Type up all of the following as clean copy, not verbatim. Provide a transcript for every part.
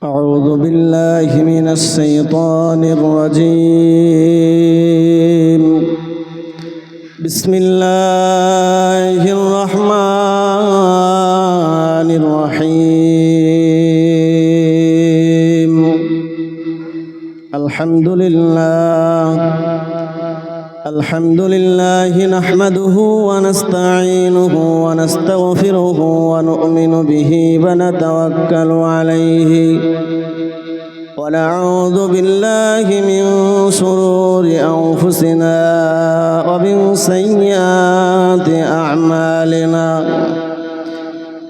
أعوذ بالله من الشيطان الرجيم. بسم الله الرحمن الرحيم. الحمد لله نحمده ونستعينه ونستغفره ونؤمن به ونتوكل عليه ونعوذ بالله من شرور أنفسنا ومن سيئات أعمالنا.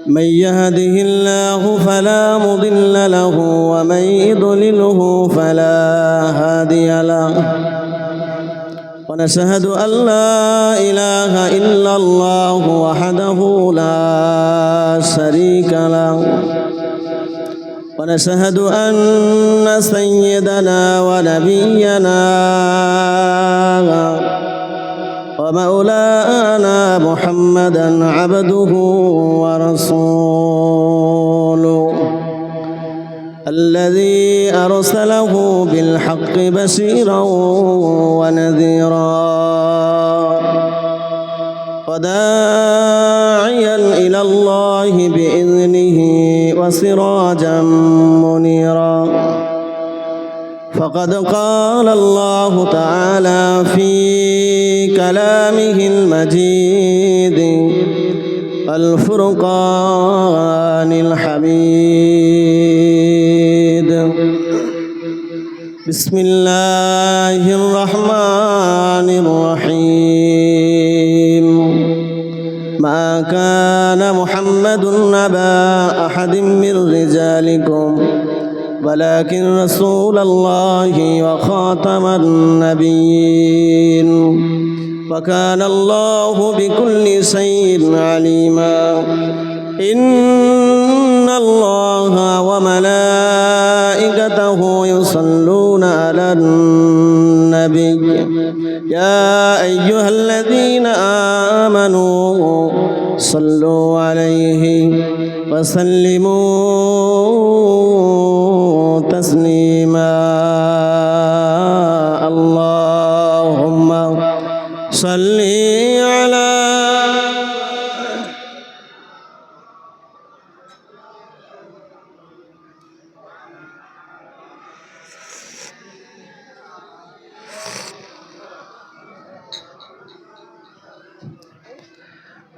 من يهده الله فلا مضل له ومن يضلله فلا هادي له. ونشهد أن لا إله إلا الله وحده لا شريك له. ونشهد أن سيدنا ونبينا ومولانا محمدا عبده ورسوله الذي أرسله بالحق بشيرا ونذيرا وداعيا إلى الله بإذنه وسراجا منيرا. فقد قال الله تعالى في كلامه المجيد الفرقان الحميد. بسم الله الرحمن الرحيم. ما كان محمد أبا أحد من رجالكم ولكن رسول الله وخاتم النبيين وكان الله بكل شيء عليما. إن الله وملائكته يصلون على النبي يا أيها الذين آمنوا صلوا عليه وسلموا تسليما. اللهم صل على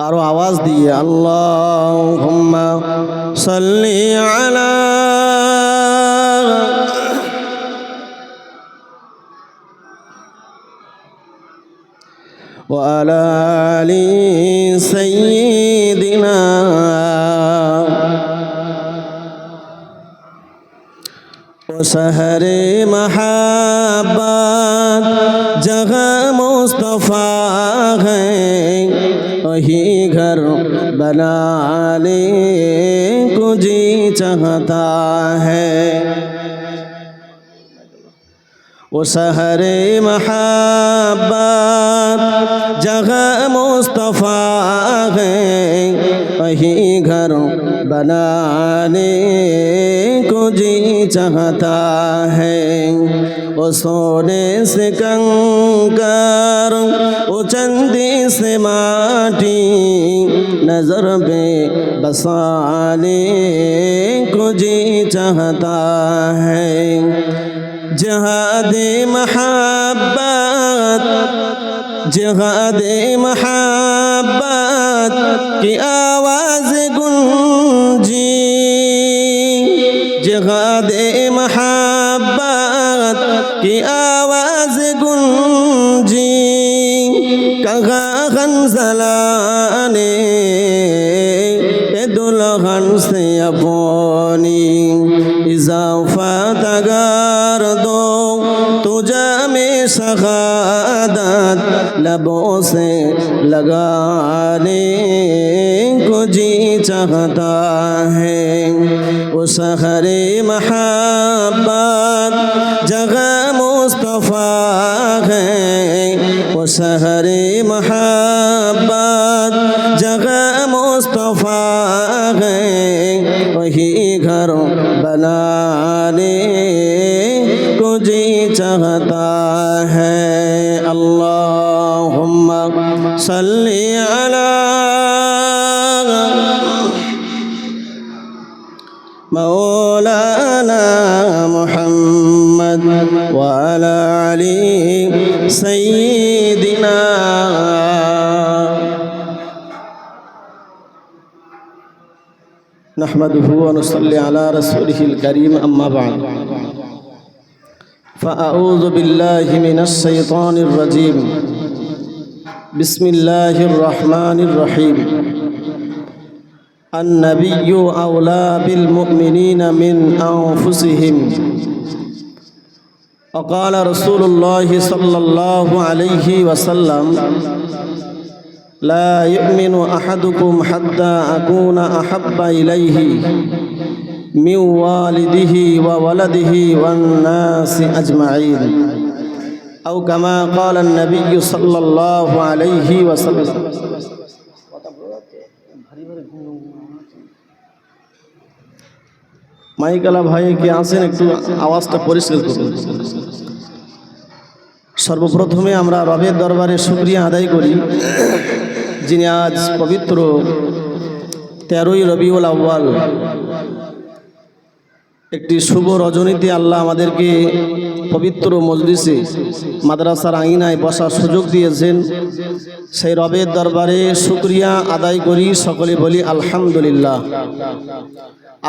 আরো আওয়াজ দিয়ে আল্লাহুম্মা সাল্লি আলা ওয়া আলা আলি সাইয়্যিদিনা ও শহরে মহাব্বত জগহ মুস্তফা है वही घर बनाने को जी चाहता है. वो शहरे महब्बत जगह मुस्तफा है वही घर बनाने को जी चाहता है. वो सोने से कंकर वो चंदी से माटी नजर पे बसाने को जी चाहता है. जिहादे महब्बत की आवाज़ गूंजी. जिहादे महब्बत की आवाज़ गूंजी. कहा खंजला ने दुल्हन से अपनी इजाफत अगर दो तुझे में शहादत लबों से लगाने को जी चाहता है. वो शहरे महब्बत जगह मुस्तफा है. वो शहरे महब्बत जगह मुस्तफा है वही घर बना पाने को जी चाहता है। अल्लाहुम्मा सल्ली अला मौलाना मुहम्मद व अला अली सय्यिदिना। नहमदुहु व नुसल्ली अला रसूलिहिल करीम, अम्मा बाद। फ़अऊज़ु बिल्लाहि मिनश शैतानिर रजीम। बिस्मिल्लाहिर रहमानिर रहीम। अन्नबिय्यु औला बिल मुमिनीना मिन अनफुसिहिम। वक़ाल रसूलुल्लाहि सल्लल्लाहु अलैहि वसल्लम ला युमिनु अहदुकुम हत्ता अकूना अहब्बा इलैहि मिन वालिदिही व वलदिही वन्नासि अजमईन। औ कमा क़ाल अन्नबिय्यु सल्लल्लाहु अलैहि वसल्लम। মাইকালা ভাই কে আছেন, একটু আওয়াজটা পরিষ্কার করুন। সর্বপ্রথমে আমরা রবের দরবারে শুকরিয়া আদায় করি, যিনি আজ পবিত্র 13ই রবিউল আউয়াল একটি শুভ রজনীতে আল্লাহ আমাদেরকে পবিত্র মজলিসে মাদ্রাসার আঙিনায় বসার সুযোগ দিয়েছেন। সেই রবের দরবারে শুকরিয়া আদায় করি, সকলে বলি আলহামদুলিল্লাহ।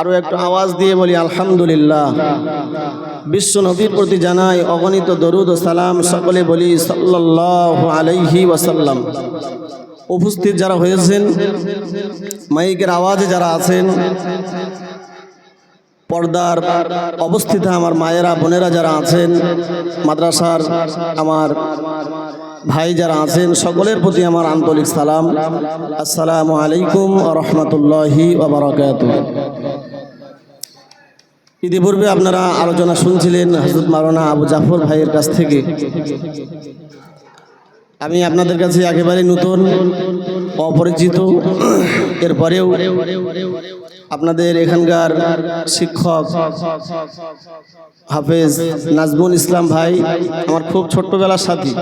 আরও একটু আওয়াজ দিয়ে বলি আলহামদুলিল্লাহ। বিশ্ব নবীর প্রতি জানাই অগণিত দরুদ ও সালাম, সকলে বলি সাল্লাল্লাহু আলাইহি ওয়াসাল্লাম। উপস্থিত যারা হয়েছেন, মাইকের আওয়াজে যারা আছেন, পর্দার অবস্থিত আমার মায়েরা বোনেরা যারা আছেন, মাদ্রাসার আমার ভাই যারা আছেন, সকলের প্রতি আমার আন্তরিক সালাম। আসসালামু আলাইকুম ওয়া রাহমাতুল্লাহি ওয়া বারাকাতুহু। ইতিপূর্বে আপনারা আলোচনা শুনছিলেন হযরত মাওলানা আবু জাফর ভাইয়ের কাছ থেকে। আমি আপনাদের কাছে একেবারে নতুন, অপরিচিত। এরপরেও আপনাদের এখানকার শিক্ষক হাফেজ নাজমুল ইসলাম ভাই আমার খুব ছোট্টবেলার সাথী।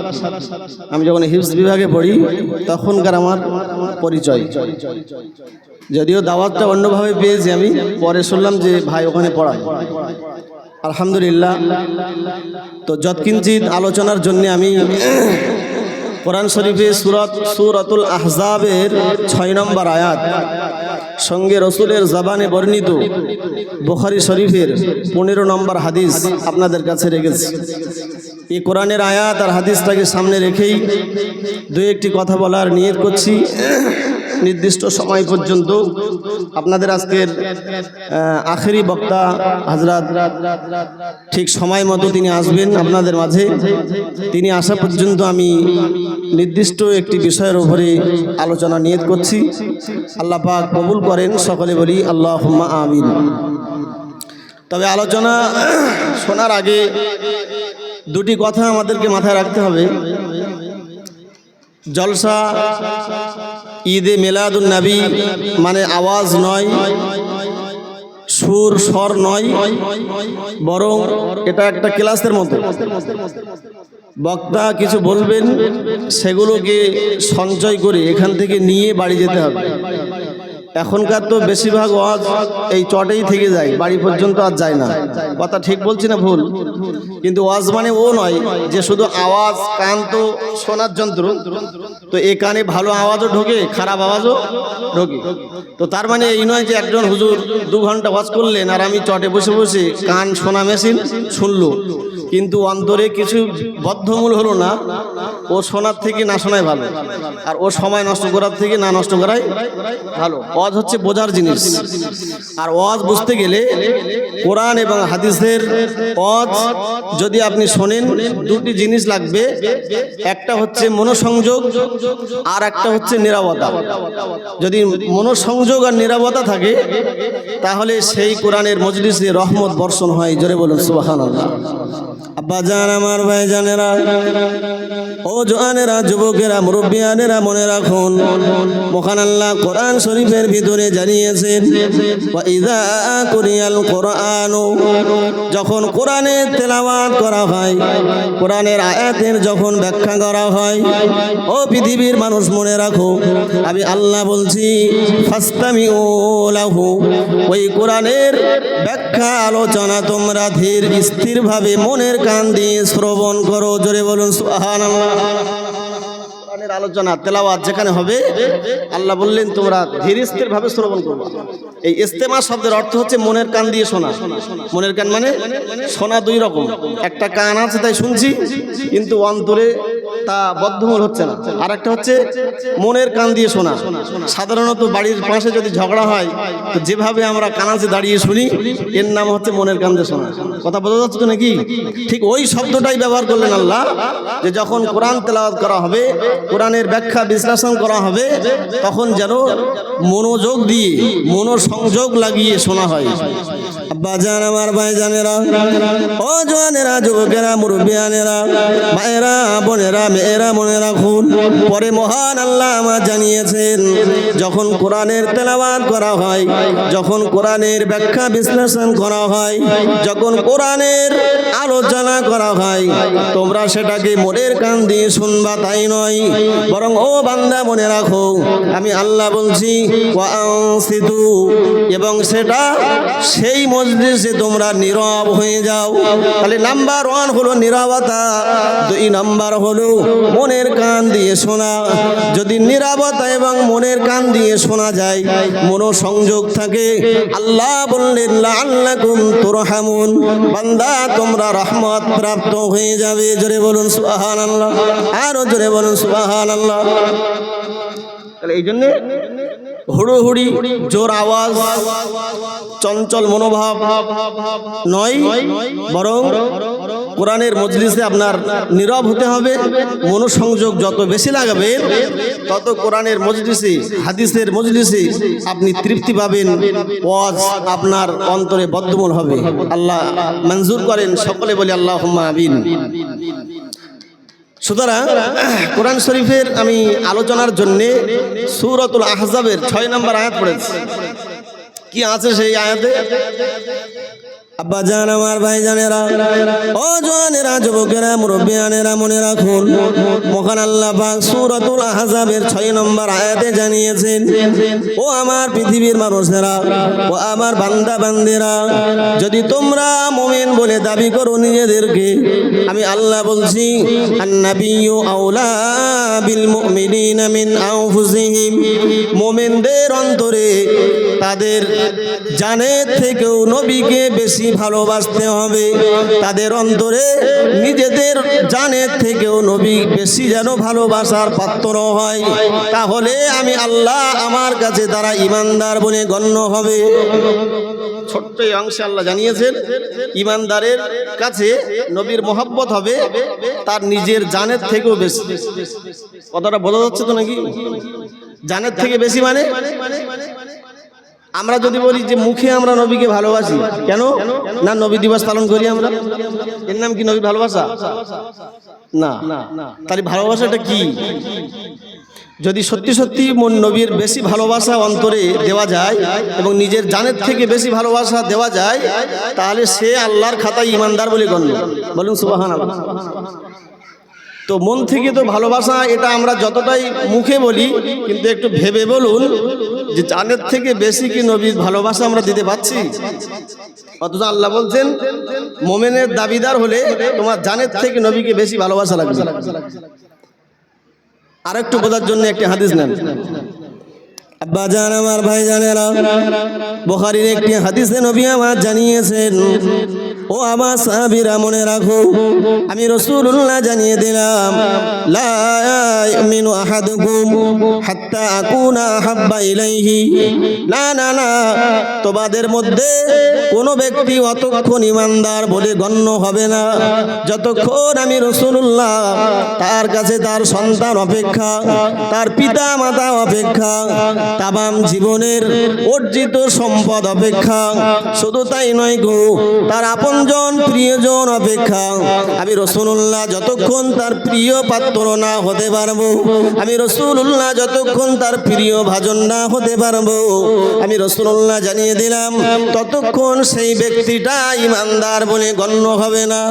আমি যখন হিফজ বিভাগে পড়ি তখনকার আমার পরিচয়, যদিও দাওয়াতটা অন্যভাবে পেয়েছি আমি, পরে শুনলাম যে ভাই ওখানে পড়ায়। আলহামদুলিল্লাহ। তো যৎকিঞ্চিত আলোচনার জন্য আমি কোরআন শরীফে সূরাতুল আহজাবের 6 নম্বর আয়াত, সঙ্গে রসুলের জবানে বর্ণিত বুখারী শরীফের 15 নম্বর হাদিস আপনাদের কাছে রেখেছি। এই কোরআনের আয়াত আর হাদিসটাকে সামনে রেখেই দুই একটি কথা বলার নিয়ত করছি। নির্দিষ্ট সময় পর্যন্ত আপনাদের আজকের আখেরি বক্তা হযরত ঠিক সময় মতো তিনি আসবেন আপনাদের মাঝে। তিনি আসা পর্যন্ত আমি নির্দিষ্ট একটি বিষয়ের উপরে আলোচনা নিয়ত করছি। আল্লাহ পাক কবুল করেন, সকলে বলি আল্লাহুম্মা আমিন। তবে আলোচনা শোনার আগে দুটি কথা আমাদেরকে মাথায় রাখতে হবে। জলসা ঈদে মিলাদুন নবী মানে আওয়াজ নয়, সুর স্বর নয়, বরং এটা একটা ক্লাসের মতো। বক্তা কিছু বলবেন, সেগুলোকে সঞ্চয় করে এখান থেকে নিয়ে বাড়ি যেতে হবে। এখনকার তো বেশিরভাগ ওয়াজ এই চটেই থেকে যায়, বাড়ি পর্যন্ত আর যায় না। কথা ঠিক বলছি না ভুল? কিন্তু ওয়াজ মানে ও নয় যে শুধু আওয়াজ, কান তো শোনার যন্ত্র, তো এই কানে ভালো আওয়াজও ঢোকে, খারাপ আওয়াজও ঢোকে। তো তার মানে এই নয় যে একজন হুজুর 2 ঘন্টা ওয়াজ করলেন আর আমি চটে বসে বসে কান শোনা মেশিন শুনলো, কিন্তু অন্তরে কিছু বদ্ধমূল হলো না। ও শোনার থেকে না শোনাই ভালো, আর ও সময় নষ্ট করার থেকে না নষ্ট করাই ভালো। ওয়াজ হচ্ছে বোঝার জিনিস, আর ওয়াজ বুঝতে গেলে কোরআন এবং হাদিসের ওয়াজ যদি আপনি শোনেন, দুটি জিনিস লাগবে। একটা হচ্ছে মনোসংযোগ, আর একটা হচ্ছে নীরবতা। যদি মনোসংযোগ আর নীরবতা থাকে তাহলে সেই কোরআনের মজলিসে রহমত বর্ষণ হয়। জোরে বলুন সুবহানাল্লাহ। আব্বা জান, আমার ভাই জানেরা, ও জওয়ানেরা, যুবকেরা, মুরব্বিয়ানেরা, মনে রাখুন, মহান আল্লাহ কোরআন শরীফের ভিতরে জানিয়েছেন, ওয়া ইযা কুরিয়াল কুরআনু, যখন কোরআনের তেলাওয়াত করা হয়, কোরআনের আয়াতের যখন ব্যাখ্যা করা হয়, ও পৃথিবীর মানুষ মনে রাখো, আমি আল্লাহ বলছি, ফাসতামিউ লাহু, ওই কোরআনের ব্যাখ্যা আলোচনা তোমরা ধীর স্থিরভাবে মনের কান দিয়ে শ্রবণ করো। জোরে বলুন সুবহানাল্লাহ। কোরআনের আলোচনা তেলাওয়াত যেখানে হবে, আল্লাহ বললেন তোমরা ধীর স্থিরভাবে শ্রবণ করবে। এই ইস্তেমা শব্দের অর্থ হচ্ছে মনের কান দিয়ে শোনা। মনের কান মানে শোনা দুই রকম, একটা কান আছে তাই শুনছি, কিন্তু অন্তরে তা বদ্ধমূল হচ্ছে না। আর একটা হচ্ছে মনের কান দিয়ে শোনা। সাধারণত বাড়ির পাশে যদি ঝগড়া হয়, তো যেভাবে আমরা কানাচে দাঁড়িয়ে শুনি, এর নাম হচ্ছে মনের কান দিয়ে শোনা। কথা বোঝা যাচ্ছে তো নাকি? ঠিক ওই শব্দটাই ব্যবহার করলেন আল্লাহ, যে যখন কোরআন তেলাওয়াত করা হবে, কোরআনের ব্যাখ্যা বিশ্লেষণ করা হবে, তখন যেন মনোযোগ দিয়ে মনোসংযোগ লাগিয়ে শোনা হয়। আব্বা জান, আমার ভাই জানেরা, ও জওয়ানেরা, যুবকেরা, মুরব্বিয়ানেরা, ভাইয়েরা, বোনেরা, মেয়েরা, মনে রাখুন, পরে মহান আল্লাহ আমার জানিয়েছেন, যখন কোরআনের তেলাওয়াত করা হয়, যখন কোরআনের ব্যাখ্যা বিশ্লেষণ করা হয়, যখন কোরআনের আলোচনা করা হয়, তোমরা সেটাকে মনের কান দিয়ে শুনবা তাই নয়, বরং ও বান্দা মনে রাখো, আমি আল্লাহ বলছি, ওয়া আনসিতু, এবং সেটা সেই মজলিসে তোমরা নীরব হয়ে যাও। তাহলে নাম্বার 1 হলো নীরবতা, 2 নাম্বার হলো মনের কান দিয়ে শোনা। যদি নীরবতা এবং মনের কান দিয়ে শোনা যায়, মনোসংযোগ থাকে, আল্লাহ বললেন লাআল্লাকুম তুরহামুন, বান্দা তোমরা রহমত প্রাপ্ত হয়ে যাবে। জোরে বলুন সুবহানাল্লাহ, আরো জোরে বলুন সুবহানাল্লাহ। তাহলে এই জন্য হুড়োহুড়ি, জোর আওয়াজ, চঞ্চল মনোভাব নয়, বরং কোরআনের মজলিসে আপনার নীরব হতে হবে। মনোসংযোগ যত বেশি লাগাবে, তত কোরআনের মজলিসে, হাদিসের মজলিসে আপনি তৃপ্তি পাবেন, ওয়াজ আপনার অন্তরে বদ্ধমূল হবে। আল্লাহ মঞ্জুর করেন, সকলে বলি আল্লাহুম্মা আমিন। সুতরাং কোরআন শরীফের আমি আলোচনার জন্য সূরাতুল আহজাবের 6 নম্বর আয়াত পড়েছি। কি আছে সেই আয়াতে? আব্বা জান, আমার ভাই জানেরা, ও জওয়ানেরা, যুবকেরা, মুরব্বিয়ানেরা, মনে রাখুন, মহান আল্লাহ পাক সূরাতুল আহজাবের 6 নম্বর আয়াতে জানিয়েছেন, ও আমার পৃথিবীর মানুষেরা, ও আমার বান্দা বান্দিরা, যদি তোমরা মুমিন বলে দাবি করো নিজেদেরকে, আমি আল্লাহ বলছি, আন-নাবিয়্যু আওলা বিল মুমিনিনা মিন আনফুসিহিম, মুমিনদের অন্তরে তাদের জানের থেকেও নবীকে বেশি ভালোবাসতে হবে। তাদের অন্তরে নিজেদের জানের থেকেও নবী বেশি যেন ভালোবাসার পাত্র হয়, তাহলে আমি আল্লাহ আমার কাছে তারা ঈমানদার বলে গণ্য হবে। ছোট্ট এই অংশে আল্লাহ জানিয়েছেন, ঈমানদারের কাছে নবীর মহব্বত হবে তার নিজের জানের থেকেও বেশি। কথাটা বোঝা যাচ্ছে তো নাকি? জানের থেকে বেশি মানে আমরা যদি বলি যে মুখে আমরা নবীকে ভালোবাসি, কেন না নবী দিবস পালন করি আমরা, এর নাম কি নবী ভালোবাসা? না। তাহলে ভালোবাসাটা কি? যদি সত্যি সত্যি নবীর বেশি ভালোবাসা অন্তরে দেওয়া যায় এবং নিজের জানের থেকে বেশি ভালোবাসা দেওয়া যায়, তাহলে সে আল্লাহর খাতায় ঈমানদার বলে গণ্য। বলুন সুবহানাল্লাহ। তো মন থেকে তো ভালোবাসা, এটা আমরা যতটাই মুখে বলি, কিন্তু একটু ভেবে বলুন যে জানের থেকে বেশি কি নবীর ভালোবাসা আমরা দিতে পারছি? অথচ আল্লাহ বলছেন, মোমেনের দাবিদার হলে তোমার জানের থেকে নবীকে বেশি ভালোবাসা লাগবে। আরেকটু বোঝার জন্য একটি হাদিস নেন। আব্বা জান, আমার ভাই জানেরা, বুখারীর একটি হাদিসে নবী আমার জানিয়েছেন, ও আমার সাহাবীরা মনে রাখো, আমি রাসূলুল্লাহ জানিয়ে দিলাম, লা ইউমিনু আহাদুকুম হাত্তা আকুনা আহাব্বা ইলাইহি, না না না, তোমাদের মধ্যে কোনো ব্যক্তি অতক্ষণ ঈমানদার বলে গণ্য হবে না যতক্ষণ আমি রাসূলুল্লাহ তার কাছে তার সন্তান অপেক্ষা, তার পিতা মাতা অপেক্ষা, তামাম জীবনের অর্জিত সম্পদ অপেক্ষা, শুধু তাই নয় গো, তার আপন আপনজন প্রিয়জন অপেক্ষা আমি রাসূলুল্লাহ যতক্ষণ তার প্রিয় পাত্র না হতে পারবো, আমি রাসূলুল্লাহ যতক্ষণ তার প্রিয় ভাজন না হতে পারবো, আমি রাসূলুল্লাহ জানিয়ে দিলাম ততক্ষণ সেই ব্যক্তিটা ঈমানদার বলে গণ্য হবে না।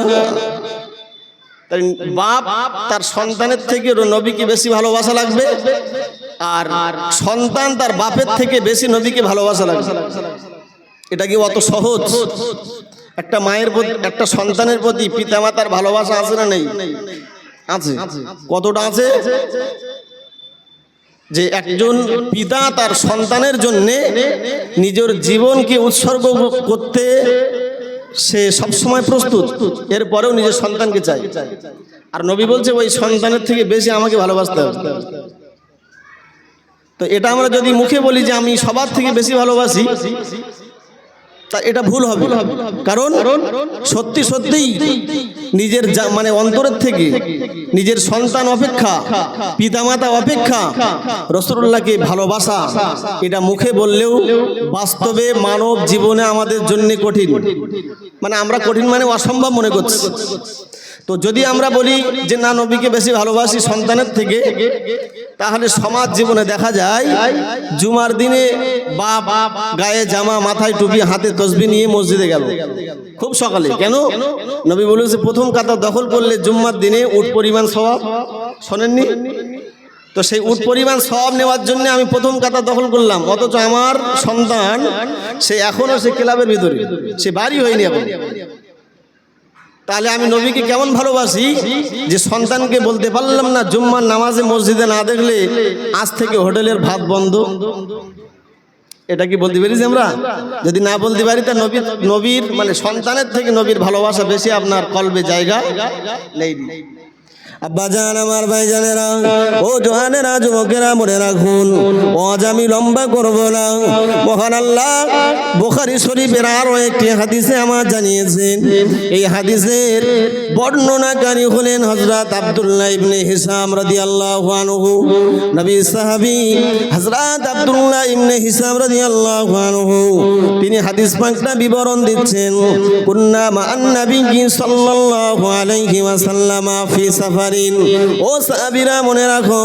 বাপ তার সন্তানের থেকে নবীকে বেশি ভালোবাসা লাগবে, আর সন্তান তার বাপের থেকে বেশি নবীকে ভালোবাসা লাগবে। এটা কি অত সহজ? একটা মায়ের প্রতি, একটা সন্তানের প্রতি পিতামাতার ভালোবাসা আছে না নেই? আছে। কতটা আছে? যে একজন পিতা তার সন্তানের জন্য নিজের জীবনকে উৎসর্গ করতে সে সবসময় প্রস্তুত, এরপরেও নিজের সন্তানকে চায়। আর নবী বলছে ওই সন্তানের থেকে বেশি আমাকে ভালোবাসতে হবে। তো এটা আমরা যদি মুখে বলি যে আমি সবার থেকে বেশি ভালোবাসি, তা এটা ভুল হবে। কারণ সত্যি সত্যিই নিজের মানে অন্তরের থেকে নিজের সন্তান অপেক্ষা, পিতামাতা অপেক্ষা রাসূলুল্লাহকে ভালোবাসা, এটা মুখে বললেও বাস্তবে মানব জীবনে আমাদের জন্য কঠিন। মানে আমরা কঠিন মানে অসম্ভব মনে করছি। তো যদি আমরা বলি যে না নবীকে বেশি ভালোবাসি সন্তানের থেকে, তাহলে সমাজ জীবনে দেখা যায় জুমার দিনে বাপ গায়ে জামা, মাথায় টুপি, হাতে তসবিহ নিয়ে মসজিদে গেল খুব সকালে। কেন? নবী বলেছে প্রথম কাতার দখল করলে জুম্মার দিনে উট পরিমাণ সওয়াব। শোনেননি? তো সেই উট পরিমাণ সওয়াব নেওয়ার জন্য আমি প্রথম কাতার দখল করলাম, অথচ আমার সন্তান সে এখনো সে ক্লাবের ভিতরে, সে বাড়ি হয়নি এখন। তাহলে আমি নবীকে কেমন ভালোবাসি যে সন্তানকে বলতে পারলাম না জুম্মার নামাজে মসজিদে না দেখলে আজ থেকে হোটেলের ভাত বন্ধ। এটা কি বলতে পেরেছি আমরা? যদি না বলতে পারি তা নবীর মানে সন্তানের থেকে নবীর ভালোবাসা বেশি আপনার কলবে জায়গা নেই। আব্বাজান, আমার ভাইজানেরা, ও জওয়ানেরা, যুবকেরা, মনে রাখুন আজ আমি লম্বা করব না। মহান আল্লাহ বুখারী শরীফের আরো একটি হাদিসে আমার জানিয়েছেন। এই হাদিসের বর্ণনাকারী হলেন হযরত আব্দুল্লাহ ইবনে হিসাম রাদিয়াল্লাহু আনহু। নবী সাহাবী হযরত আব্দুল্লাহ ইবনে হিসাম রাদিয়াল্লাহু আনহু তিনি হাদিস পাকটা বিবরণ দিচ্ছেন। কুন্না মা'আন নবী সাল্লাল্লাহু আলাইহি ওয়াসাল্লাম ফি সাফার। ও সাহাবীরা, মনে রাখো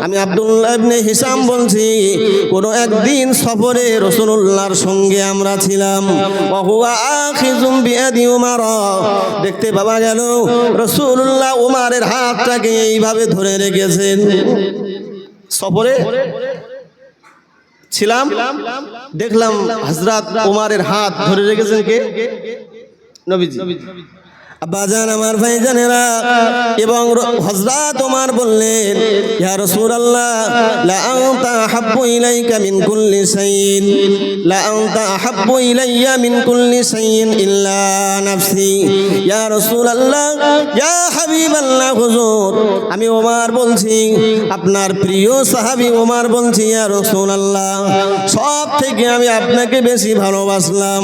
আমি আব্দুল্লাহ ইবনে হিসাম বলছি, কোন একদিন সফরে রাসূলুল্লাহর সঙ্গে আমরা ছিলাম। ওয়া হুয়া আখিযুম বিয়াদি উমর, দেখতে পাওয়া গেল রাসূলুল্লাহ উমরের হাতটাকে এইভাবে ধরে রেখেছেন। সফরে ছিলাম, দেখলাম হযরত উমরের হাত ধরে রেখেছেন কে? নবীজি। আব্বাজান, আমার ভাইজানেরা, এবং হযরত ওমর বললেন ইয়া রাসূলুল্লাহ লা আনতা আহাব্বু ইলাইকা মিন কুল্লি শাইইন, লা আনতা আহাব্বু ইলাইয়া মিন কুল্লি শাইইন ইল্লা নাফসি। ইয়া রাসূলুল্লাহ, ইয়া হাবিবাল্লাহ, হুজুর আমি ওমর বলছি, আপনার প্রিয় সাহাবী ওমর বলছি, ইয়া রাসূলুল্লাহ সব থেকে আমি আপনাকে বেশি ভালোবাসলাম,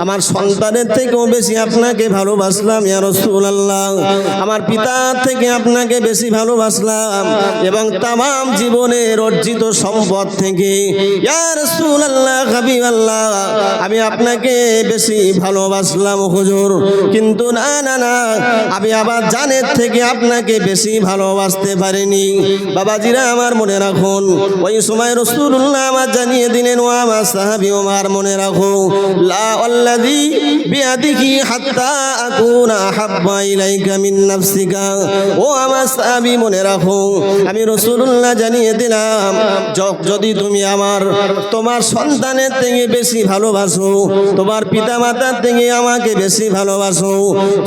আমার সন্তানের থেকেও বেশি আপনাকে ভালোবাসলাম ইয়া রাসূলুল্লাহ, আমার পিতা থেকে আপনাকে বেশি ভালোবাসলাম, এবং तमाम জীবনের অর্জিত সম্পদ থেকে ইয়া রাসূলুল্লাহ হাবিবাল্লাহ আমি আপনাকে বেশি ভালোবাসলাম হুজুর। কিন্তু না না না, আমি আবার জানের থেকে আপনাকে বেশি ভালোবাসতে পারিনি। বাবাজিরা আমার মনে রাখুন, ওই সময় রাসূলুল্লাহ আমার জানিয়ে দিলেন, ও আমার সাহাবী ওমর মনে রাখো, লা আল্লাযী বিয়াদিহি হাত্তা আকুনা আহাব্বা ইলাইকা মিন নাফসিকা। ও আমার সাহাবী মনে রাখো, আমি রাসূলুল্লাহ জানিয়ে দিলাম, যদি তুমি তোমার সন্তানের থেকে বেশি ভালোবাসো, তোমার পিতামাতার থেকে আমাকে বেশি ভালোবাসো,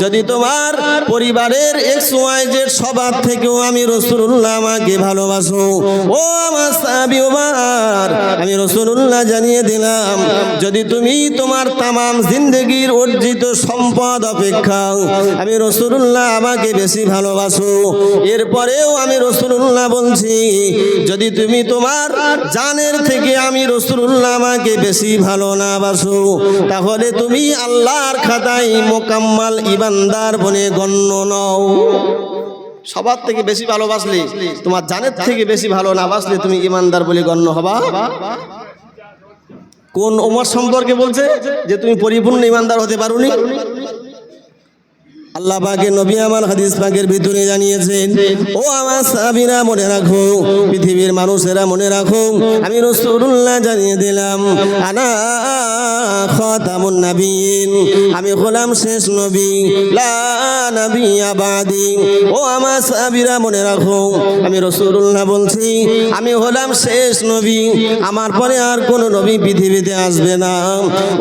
যদি তোমার পরিবারের XYZ সবার থেকেও আমি রাসূলুল্লাহ আমাকে ভালোবাসো, ও আমার সাহাবী ওমর আমি রাসূলুল্লাহ জানিয়ে দিলাম, যদি তুমি তোমার तमाम জিন্দেগীর অর্জিত সম্পদ অপেক্ষা আমি রাসূলুল্লাহ আমাকে বেশি ভালোবাসো, এরপরেও আমি রাসূলুল্লাহ বলছি, যদি তুমি তোমার জানের থেকে আমি রাসূলুল্লাহ আমাকে বেশি ভালো না বাসো, তাহলে তুমি আল্লাহর খাতায় মোকাম্মাল ঈমানদার বলে গণ্য নও। সবার থেকে বেশি ভালোবাসলে, তোমার জানের থেকে বেশি ভালো না বাসলে তুমি ঈমানদার বলে গণ্য হবা। কোন ওমর সম্পর্কে বলছে যে তুমি পরিপূর্ণ ঈমানদার হতে পারোনি? আল্লাহ পাকের নবী আমার হাদিস পাকের ভিতরে জানিয়েছেন, ও আমার সাহাবীরা মনে রাখো, পৃথিবীর মানুষেরা মনে রাখো, আমি রাসূলুল্লাহ জানিয়ে দিলাম, আনা খাতামুন নবিয়্যিন, আমি হলাম শেষ নবী, লা নবিয়্যা বাদি। ও আমার সাহাবীরা মনে রাখো, আমি রাসূলুল্লাহ বলছি, আমি হলাম শেষ নবী, আমার পরে আর কোন নবী পৃথিবীতে আসবে না।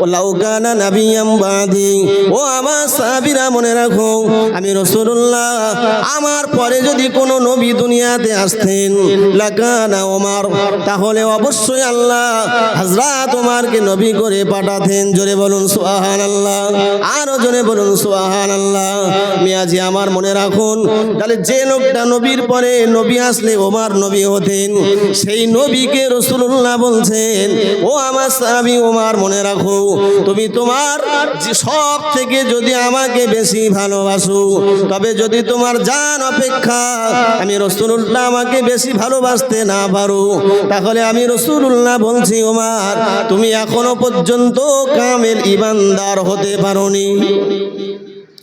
ও লাউ কানা নবিয়্যাম বাদি। ও আমার সাহাবীরা মনে রাখো, আমি রাসূলুল্লাহ, আমার পরে যদি কোনো নবী দুনিয়াতে আসতেন, লাকানা ওমর, তাহলে অবশ্যই আল্লাহ হযরত ওমরকে নবী করে পাঠাতেন। জোরে বলুন সুবহানাল্লাহ, আরো জোরে বলুন সুবহানাল্লাহ। মিয়াজি আমার মনে রাখুন, তাহলে যে লোকটা নবীর পরে নবী আসলে ওমর নবী হতেন, সেই নবীকে রাসূলুল্লাহ বলছেন, ও আমার সাহাবী ওমর মনে রাখো, তুমি তোমার সব থেকে যদি আমাকে বেশি ভালোবাসো, তবে যদি তোমার জান অপেক্ষা আমি রাসূলুল্লাহ আমাকে বেশি ভালোবাসতে না পারো, তাহলে আমি রাসূলুল্লাহ বলছি, ওমর তুমি এখনো পর্যন্ত কামেল ঈমানদার হতে পারোনি,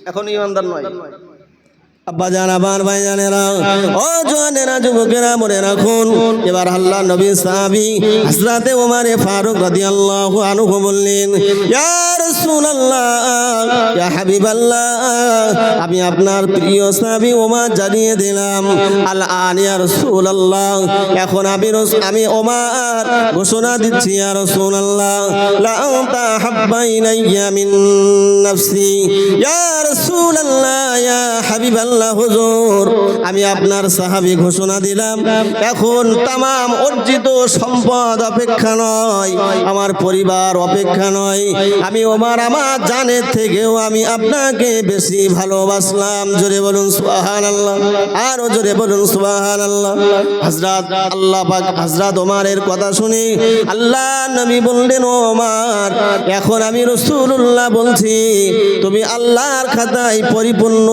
এখন ঈমানদার নয়। আব্বা জান, আবার ভাই জানেরা, ও জওয়ানেরা, যুবকেরা মনে রাখুন, এবার আল্লাহ নবী সাহাবী হযরতে ওমর ফারুক রাদিয়াল্লাহু আনহু বললেন, ইয়া রাসূলুল্লাহ, ইয়া হাবিবাল্লাহ, আমি আপনার প্রিয় সাহাবী ওমর জানিয়ে দিলাম, আল আন ইয়া রাসূলুল্লাহ, এখন আমি ওমর ঘোষণা দিচ্ছি, ইয়া রাসূলুল্লাহ, লা আনতা হাব্বা ইলাইয়া মিন নাফসি, ইয়া রাসূলুল্লাহ, ইয়া হাবিবাল্লাহ, হুজুর, আমি আপনার সাহাবী ঘোষণা দিলাম, এখন তামাম অর্জিত সম্পদ অপেক্ষা নয়, আমার পরিবার অপেক্ষা নয়, আমি ওমর আমার জানের থেকেও আমি আপনাকে বেশি ভালোবাসলাম। জোরে বলুন সুবহানাল্লাহ, আরো জোরে বলুন সুবহানাল্লাহ। হযরত আল্লাহ পাক হযরত ওমরের কথা শুনে আল্লাহ নবী বললেন, ওমর এখন আমি রাসূলুল্লাহ বলছি, তুমি আল্লাহর খাতায় পরিপূর্ণ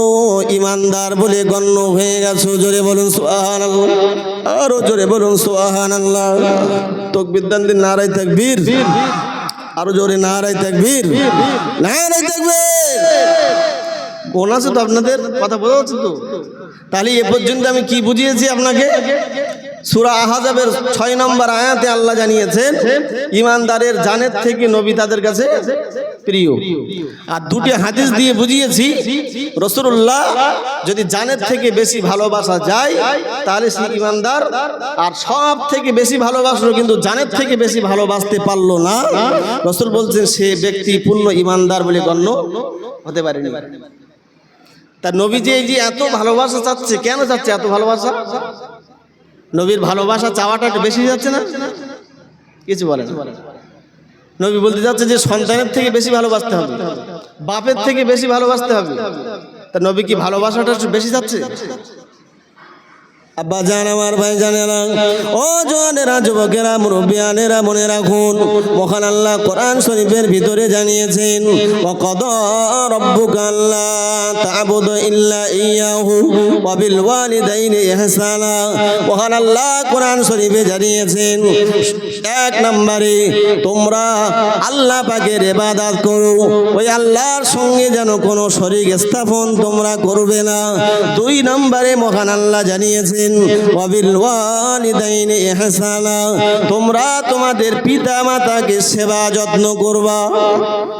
ঈমানদার বলে গণ্য হয়ে গেছো। জোরে বলুন সুবহানাল্লাহ, আরো জোরে বলুন সুবহানাল্লাহ। তাকবীর দেন, নারায়ে তাকবীর, আরো জোরে নারায়ে তাকবীর, নারায়ে তাকবীর। বোঝা আছে তো আপনাদের কথা, বোঝা যাচ্ছে তো? তাহলে এ পর্যন্ত আমি কি বুঝিয়েছি আপনাকে? সূরা আহজাবের 6 নম্বর আয়াতে আল্লাহ জানিয়েছেন, ঈমানদারের জানের থেকে নবী তাদের কাছে প্রিয়। আর দুটি হাদিস দিয়ে বুঝিয়েছি, রাসূলুল্লাহ যদি জানের থেকে বেশি ভালোবাসা যায় তাহলে সে ঈমানদার, আর সব থেকে বেশি ভালোবাসলো কিন্তু জানের থেকে বেশি ভালোবাসতে পারলো না, রাসূল বলছেন সে ব্যক্তি পূর্ণ ঈমানদার বলে গণ্য হতে পারেনি। তা নবী যে এই যে এত ভালোবাসা চাচ্ছে, কেন চাচ্ছে এত ভালোবাসা? নবীর ভালোবাসা চাওয়াটা একটু বেশি যাচ্ছে না? কিছু বলেন। নবী বলতে যাচ্ছে যে সন্তানের থেকে বেশি ভালোবাসতে হবে, বাপের থেকে বেশি ভালোবাসতে হবে। তা নবী কি ভালোবাসাটা একটু বেশি যাচ্ছে? আব্বা জান, আমার ভাই জানেরা, ও জওয়ানেরা, যুবকেরা, মুরব্বিয়ানেরা মনে রাখুন, মহান আল্লাহ কোরআন শরীফের ভিতরে জানিয়েছেন, ওয়া কাদা রাব্বুকা আল্লা তা'বুদু ইল্লা ইয়্যাহু ওয়া বিল ওয়ালিদাইনি ইহসানা। মহান আল্লাহ কোরআন শরীফে জানিয়েছেন, এক নম্বরে তোমরা আল্লাহ পাকের ইবাদত করো, ওই আল্লাহর সঙ্গে যেন কোনো শরীক স্থাপন তোমরা করবে না। দুই নম্বরে মহান আল্লাহ জানিয়েছেন, ওয়াবিল ওয়ালিদাইনি ইহসানা, তোমরা তোমাদের পিতা মাতাকে সেবা যত্ন করবা।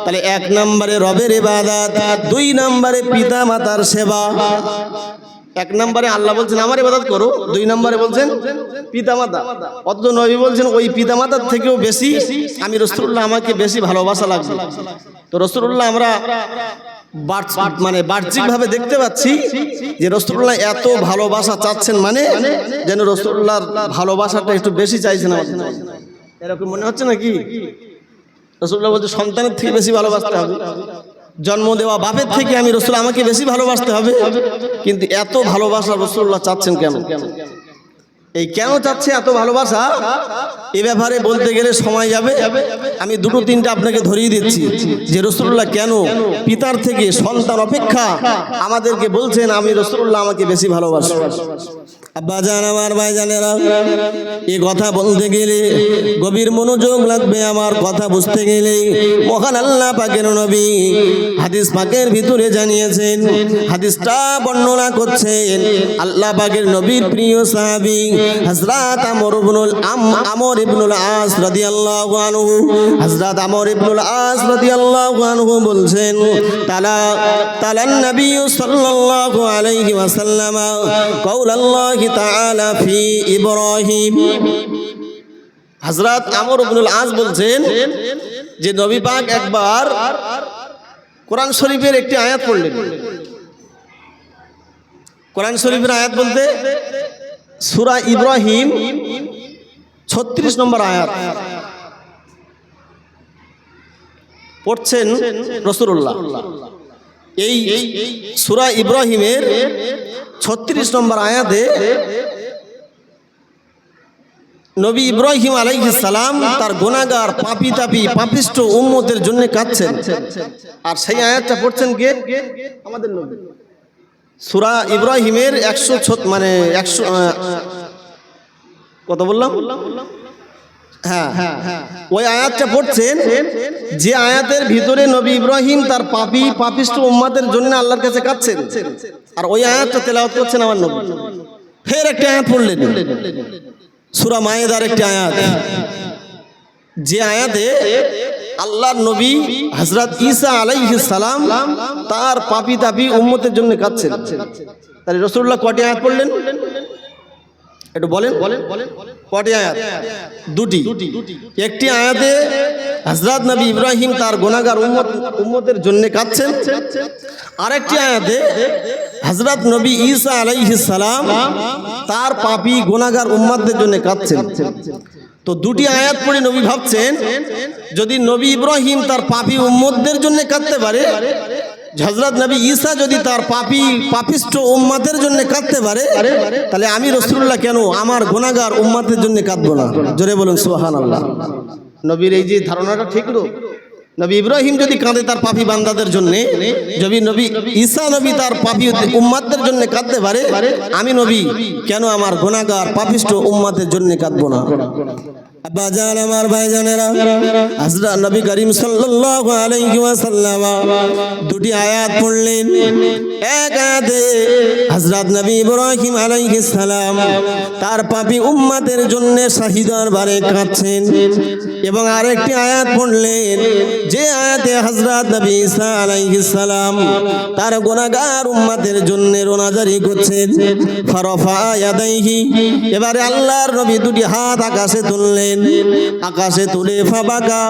তাহলে এক নম্বরে রবের ইবাদত, দুই নম্বরে পিতা মাতার সেবা। এক নম্বরে আল্লাহ বলছেন আমার ইবাদত করো, দুই নম্বরে বলছেন পিতা মাতা। অথচ নবী বলছেন ওই পিতা মাতার থেকেও বেশি আমি রাসূলুল্লাহ আমাকে বেশি ভালোবাসা লাগবে। তো রাসূলুল্লাহ আমরা বাহ্যিকভাবে দেখতে পাচ্ছি যে রাসূলুল্লাহ এত ভালোবাসা চাচ্ছেন, মানে যেন রাসূলুল্লাহর ভালোবাসাটা একটু বেশি চাইছেন আমাদের, এরকম মনে হচ্ছে নাকি? রাসূলুল্লাহ বলতে সন্তানের থেকে বেশি ভালোবাসতে হবে, জন্ম দেওয়া বাপের থেকে আমি রাসূল আমাকে বেশি ভালোবাসতে হবে। কিন্তু এত ভালোবাসা রাসূলুল্লাহ চাচ্ছেন কেন? এই কেন চাচ্ছে এত ভালোবাসা, এ ব্যাপারে বলতে গেলে সময় যাবে। আমি দুটো তিনটা আপনাকে ধরিয়ে দিচ্ছি যে রাসূলুল্লাহ কেন পিতার থেকে সন্তান অপেক্ষা আমাদেরকে বলছেন আমি রাসূলুল্লাহ আমাকে বেশি ভালোবাসি। আব্বাজান আমার ভাইজানেরা, এই কথা বলতে গেলে গভীর মনোযোগ লাগবে। আমার কথা বুঝতে গেলে মহান আল্লাহ পাকের নবী হাদিস পাকের ভিতরে জানিয়েছেন, হাদিসটা বর্ণনা করছেন আল্লাহ পাকের নবীর প্রিয় সাহাবী হযরত আমর ইবনুল আস রাদিয়াল্লাহু আনহু। হযরত আমর ইবনুল আস রাদিয়াল্লাহু আনহু বলছেন, তালান নবী সাল্লাল্লাহু আলাইহি ওয়াসাল্লাম কাউলাল্লাহি তাআলা ফি ইব্রাহিম। হযরত আমর ইবনুল আস বলছেন যে নবী পাক একবার কোরআন শরীফের একটি আয়াত পড়লেন। কোরআন শরীফের আয়াত বলতে সূরা ইব্রাহিম 36 নম্বর আয়াত পড়ছেন রাসূলুল্লাহ। এই সূরা ইব্রাহিমের 36 নম্বর আয়াতে নবী ইব্রাহিম আলাইহিস সালাম তার গুনাহগার পাপিষ্ট উম্মতের জন্য কাঁদছেন। আর সেই আয়াতটা পড়ছেন কে? আমাদের নবী। সূরা ইব্রাহিমের 100 কত বললাম? হ্যাঁ, ওই আয়াতটা পড়ছেন যে আয়াতের ভিতরে নবী ইব্রাহিম তার পাপিষ্ট উম্মতের জন্য আল্লাহর কাছে কাঁদছেন। আর ওই আয়াতটা তেলাওয়াত করছেন আমার নবী। ফের একটা আয়াত পড়লেন, সূরা মায়েদার একটি আয়াত, যে আয়াতে আল্লাহর নবী হযরত ঈসা আলাইহিস সালাম তার পাপী উম্মতের জন্য কাঁদছেন। তাহলে রাসূলুল্লাহ কয়টি আয়াত পড়লেন একটু বলেন? কয়টি আয়াত? দুটি। একটি আয়াতে হযরত নবী ইব্রাহিম তার গুনাহগার উম্মতের জন্য কাঁদছেন, আরেকটি আয়াতে হযরত নবী ঈসা আলাইহিস সালাম তার পাপী গুনাহগার উম্মতদের জন্য কাঁদছেন। তো দুটি আয়াত পড়ে নবী ভাবছেন, যদি নবী ইব্রাহিম তার পাপী উম্মতদের জন্য কাঁদতে পারে, হযরত নবী ঈসা যদি তার পাপিষ্ট উম্মতের জন্য কাঁদতে পারে, তাহলে আমি রাসূলুল্লাহ কেন আমার গুনাহগার উম্মতের জন্য কাঁদবো না? জোরে বলুন সুবহানাল্লাহ। নবীর এই যে ধারণাটা ঠিক তো? নবী ইব্রাহিম যদি কাঁদে তার পাপী বান্দাদের জন্য, যদি নবী ঈসা নবী তার পাপী উম্মতদের জন্য কাঁদতে পারে, আমি নবী কেন আমার গুনাহগার পাপিষ্ট উম্মতের জন্য কাঁদবো না? আব্বাজান আমার ভাইজানেরা, হযরত নবী করিম সাল্লাল্লাহু আলাইহি ওয়াসাল্লাম দুটি আয়াত পড়লেন। এক আয়াতে হযরত নবী ইব্রাহিম আলাইহিস সালাম তার পাপী উম্মতের জন্য শাহী দরবারে কাঁদছেন, এবং আরেকটি আয়াত পড়লেন যে আয়াতে হযরত নবী ঈসা আলাইহিস সালাম তার গুনাহগার উম্মতের জন্য রোনাজারি করছেন। ফারফা ইয়াদাইহি, এবারে আল্লাহর নবী দুটি হাত আকাশে তুললেন, আকাশে তুলে ফাবাকা।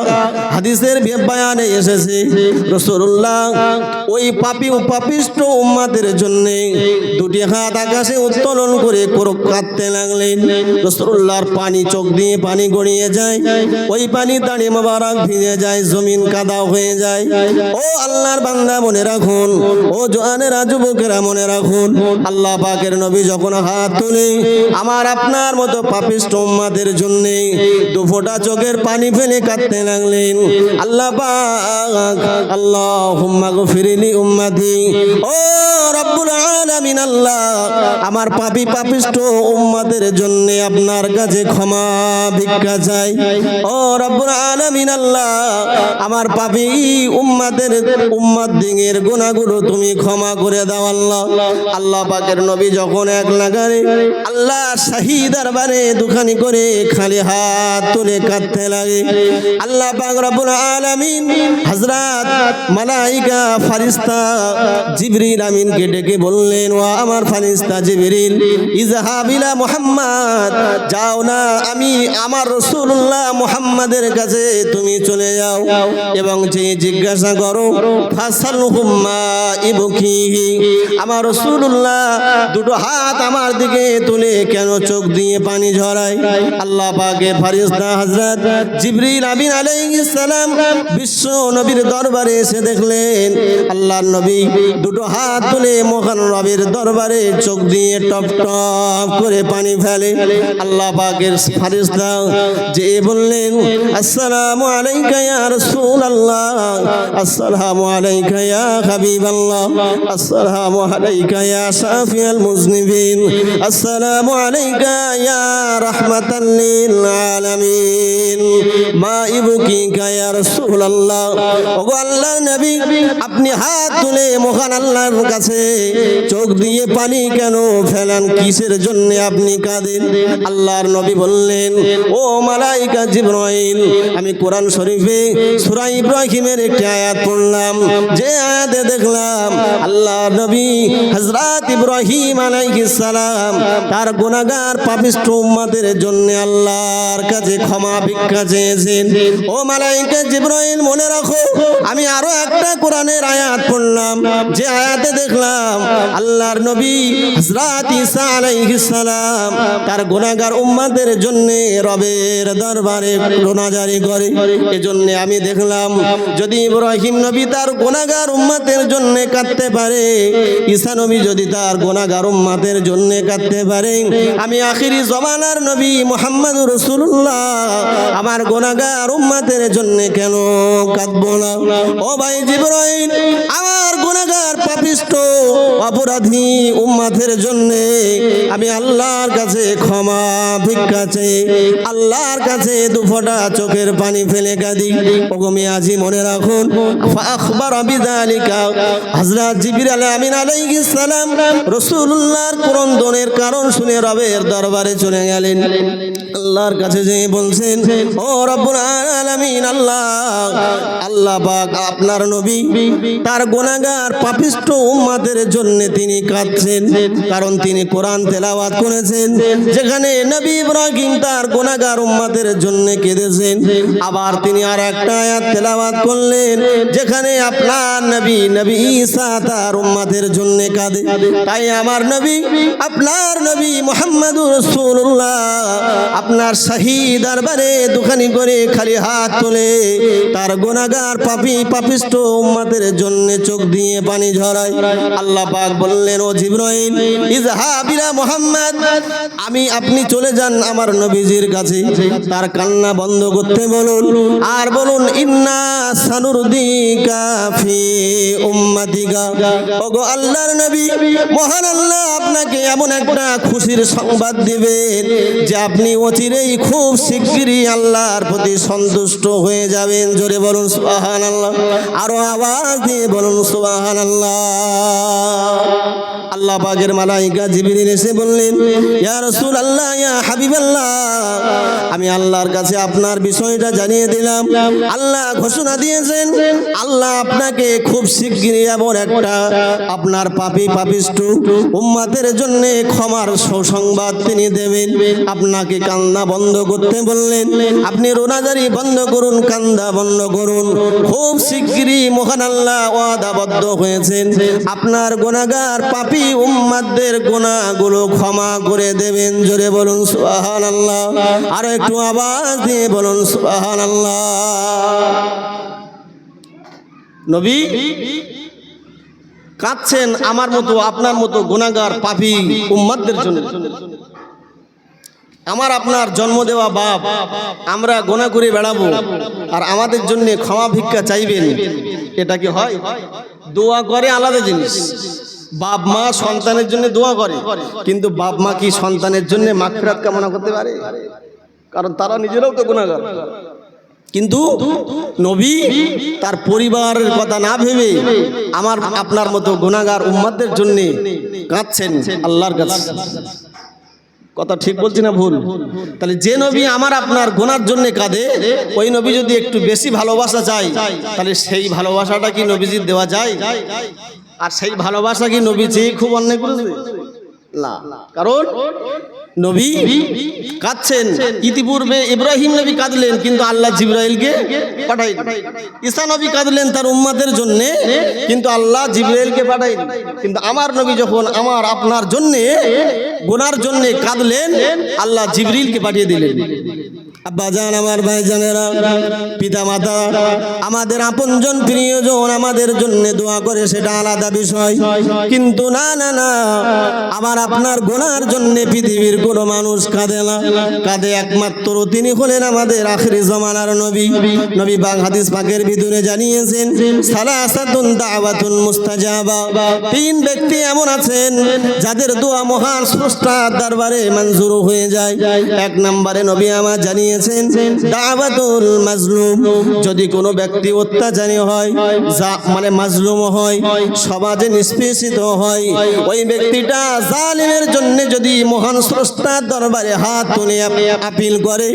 হাদিসের বয়ানে এসেছে রাসূলুল্লাহ ওই পাপিষ্ট উম্মতের জন্য দুটি হাত আকাশে উত্তোলন করে কাঁদতে লাগলেন। রাসূলুল্লাহর চোখ দিয়ে পানি গড়িয়ে যায়, ওই পানি দাঁড়িয়ে মোবারক ভিজে যায়, জমিন কাদা হয়ে যায়। ও আল্লাহর বান্দা মনে রাখুন, ও জওয়ানেরা যুবকেরা মনে রাখুন, আল্লাহ পাকের নবী যখন হাত তুলে আমার আপনার মতো পাপিষ্ট উম্মতের জন্য দুফোঁটা চোখের পানি ফেলে কাঁদতে লাগলেন। আল্লাহ পাক আল্লাহুম্মা গফিরলি উম্মতি, ও রব্বুল আলামিন আল্লাহ আমার পাপিষ্ট উম্মতের জন্য আপনার কাছে ক্ষমা ভিক্ষা চাই। ও রব্বুল আলামিন আল্লাহ আমার পাপী উম্মতদের গুনাহগুলো তুমি ক্ষমা করে দাও আল্লাহ। আল্লাহ পাকের নবী যখন এক লাগারে আল্লাহ শাহী দরবারে দুখানি করে খালি হাত তুলে কাঁদতে লাগে, আল্লাহ পাক রব্বুল আলামিন হযরত মালায়েকা ফেরেশতা জিবরিল আমিনকে ডেকে বললেন, ও আমার ফেরেশতা জিবরিল, ইযহাব ইলা মুহাম্মদ, যাও না আমি আমার রাসূলুল্লাহ মুহাম্মাদের কাছে তুমি চলে যাও এবং যে জিজ্ঞাসা করো ফাসালহুম মা ইবকিহি। আমার রাসূলুল্লাহ দুটো হাত আমার দিকে তুলে কেন চোখ দিয়ে পানি ঝরায়? আল্লাহ পাকের ফেরেশতা হযরত জিবরিল আমিন আলাইহিস সালাম বিশ্ব নবীর দরবারে এসে দেখলেন আল্লাহর নবী দুটো হাত তুলে মহান রবের দরবারে চোখ দিয়ে টপ টপ করে পানি ফেলে। আল্লাহ পাকের ফেরেশতা যে বললেন, আসসালামু আলাইকা ইয়া রাসূলুল্লাহ, আসসালামু আলাইকা ইয়া হাবিবাল্লাহ, আসসালামু আলাইকা ইয়া শাফিয়াল মুজনিবিন, আসসালামু আলাইকা ইয়া রাহমাতাল লিল আলামিন, মা ইবকিকা ইয়া রাসূলুল্লাহ। ওগো আল্লাহর নবী, আপনি হাত তুলে মহান আল্লাহর কাছে চোখ দিয়ে পানি কেন ফেলেন? কিসের জন্য আপনি কাঁদেন? আল্লাহর নবী বললেন, ও মালাইকা জিবরাইল, আমি কোরআন শরীফে সূরা ইব্রাহিমের একটি আয়াত পড়লাম, যে আয়াতে দেখলাম আল্লাহর নবী হযরত ইব্রাহিম আলাইহিস সালাম তার গুনাহগার পাপিষ্ঠ উম্মতের জন্য আল্লাহর কাছে ক্ষমা ভিক্ষা চেয়েছেন। ও মালাইকা জিবরাইল, মনে রাখো, আমি আরো একটা কোরআনের আয়াত পড়লাম, যে আয়াতে দেখলাম আল্লাহর নবী হযরত ঈসা আলাইহিস সালাম তার গুনাহগার উম্মতের জন্য রবের দরবারে রোনাজারি করে। এজন্য আমি দেখলাম যদি ইব্রাহিম নবী তার গুনাহগার উম্মতের জন্য কাঁদতে পারে, ঈসা নবী যদি তার গুনাহগার উম্মতের জন্য কাঁদতে পারে, আমি আখিরি জমানার নবী মুহাম্মদুর রাসূলুল্লাহ আমার গুনাহগার উম্মতের জন্য কেন কাঁদবো না? ও ভাই জিবরাইল, আমার গুনাহগার পাপিষ্ঠ অপরাধী উম্মতের জন্য আমি আল্লাহর কাছে ক্ষমা ভিক্ষা চাই, আল্লাহর কাছে দুফোঁটা চোখের পানি ফেলে কাঁদি। ওগো মিয়াজি, মনে রাখুন, ফাখবার বিযালিকা হযরত জিবরাইল আমিন আলাইহিস সালাম রাসূলুল্লাহর ক্রন্দনের কারণ শুনে রবের দরবারে চলে গেলেন। আল্লাহর কাছে যেয়ে বলছেন, ও রব্বুল আলামিন, আল্লাহ পাক আপনার নবী তার গুনাহগার পাপিষ্ঠ উম্মতের জন্য তিনি কাঁদছেন, কারণ তিনি কোরআন তেলাওয়াত করেছেন, যেখানে নবী ইব্রাহিম তার গুনাহগার উম্মতের জন্য কেঁদেছেন। আবার তিনি আর একটা আয়াত তেলাওয়াত করলেন, যেখানে আপনার নবী ঈসা তার উম্মতের জন্য কাঁদে। তাই আমার নবী, আপনার নবী মুহাম্মদুর রাসূলুল্লাহ আপনার শাহী দরবারে দুখানি করে খালি হাত তুলে তার গুনাহগার পাপিষ্ঠ উম্মতের জন্য চোখ দিয়ে পানি ঝরায়। আল্লাহ পাক বললেন, ও জিবরাইল, ইযহাব ইলা মুহাম্মদ, আপনি চলে যান আমার নবীজির কাছে, তার কান্না বন্ধ করতে বলুন, আর বলুন, ইন্না সানুরদিকা ফি উম্মাতিকা। ওগো আল্লাহর নবী, মহান আল্লাহ আপনাকে এমন একটা খুশির সংবাদ দিবেন যে আপনি অচিরেই খুব শিগগিরই আল্লাহর প্রতি সন্তুষ্ট হয়ে যাবেন। জোরে বলুন সুবহানাল্লাহ, আরো আওয়াজ দিয়ে বলুন সুবহানাল্লাহ। আল্লাহ পাকের মালাইকা জিবরিল এসে বললেন, ইয়া রাসূলুল্লাহ, ইয়া হাবিবাল্লাহ, আমি আল্লাহর কাছে আপনার বিষয়টা জানিয়ে দিলাম। আল্লাহ ঘোষণা দিয়েছেন, আল্লাহ আপনাকে খুব শিগগিরই এমন একটা আপনার পাপিষ্ঠ উম্মতের জন্য ক্ষমার সুসংবাদ তিনি দেবেন। আপনাকে কান্না বন্ধ করতে বললেন, আপনি রোনাজারি বন্ধ করুন, কান্দা বন্ধ করুন। খুব শিগগিরই মহান আল্লাহ ওয়াদাবদ্ধ হয়েছেন, আপনার গুনাহগার পাপী উম্মতদের গুনাহগুলো ক্ষমা করে দেবেন। জোরে বলুন সুবহানাল্লাহ, আর একটু আওয়াজ দিয়ে বলুন সুবহানাল্লাহ। নবী কাঁদছেন আমার মতো আপনার মতো গুনাহগার পাপী উম্মতদের জন্য। আমার আপনার জন্ম দেওয়া বাপ, আমরা গুনাহ করে বেড়াবো আর আমাদের জন্য ক্ষমা ভিক্ষা চাইবেন, এটা কি হয়? দোয়া করে আলাদা জিনিস, বাপ মা সন্তানের জন্য দোয়া করে, কিন্তু বাপ মা কি সন্তানের জন্য মাগফিরাত কামনা করতে পারে? কারণ তারা নিজেরাও তো গুনাহগার। কিন্তু নবী তার পরিবারের কথা না ভেবে আমার আপনার মতো গুনাহগার উম্মতদের জন্য কাঁদছেন আল্লাহর কাছে। কথা ঠিক বলছি না ভুল? তাহলে যে নবী আমার আপনার গুনার জন্য কাঁদে, ওই নবী যদি একটু বেশি ভালোবাসা চাই, তাহলে সেই ভালোবাসাটা কি নবীজির দেওয়া যায়? আর সেই ভালোবাসা কি নবীজি খুব অন্যায় করেছে? না, কারণ নবী কাঁদছেন। ইতিপূর্বে ইব্রাহিম নবী কাঁদলেন, কিন্তু আল্লাহ জিবরাইলকে পাঠাইলেন। ঈসা নবী কাঁদলেন তার উম্মতের জন্য, কিন্তু আল্লাহ জিবরাইলকে পাঠাইলেন। কিন্তু আমার নবী যখন আমার আপনার জন্য গুনার জন্য কাঁদলেন, আল্লাহ জিবরিলকে পাঠিয়ে দিলেন। আব্বাজান আমার ভাইজানেরা, পিতা মাতা আমাদের আপনজন প্রিয়জন আমাদের জন্য দোয়া করে সেটা আলাদা বিষয়, কিন্তু না না না, আমার আপনার গুনার জন্য পৃথিবীর কোনো মানুষ কাঁদে না, কাঁদে একমাত্র তিনি হলেন আমাদের আখিরি জামানার নবী। নবী পাক হাদিস পাকের ভিতরে জানিয়েছেন, সালাসাতুন দাওয়াতুন মুস্তাজাবা, তিন ব্যক্তি এমন আছেন যাদের দোয়া মহান স্রষ্টার দরবারে মঞ্জুর হয়ে যায়। এক নম্বরে নবী আমার জানিয়েছেন দাওয়াতুল মাজলুম, যদি কোনো ব্যক্তি অত্যাচারী হয়, মানে মাজলুম হয়, সমাজে নিষ্পেষিত হয়, ওই ব্যক্তিটা জালিমের জন্য যদি মহান স্রষ্টার দরবারে হাত তুলে আপিল করে,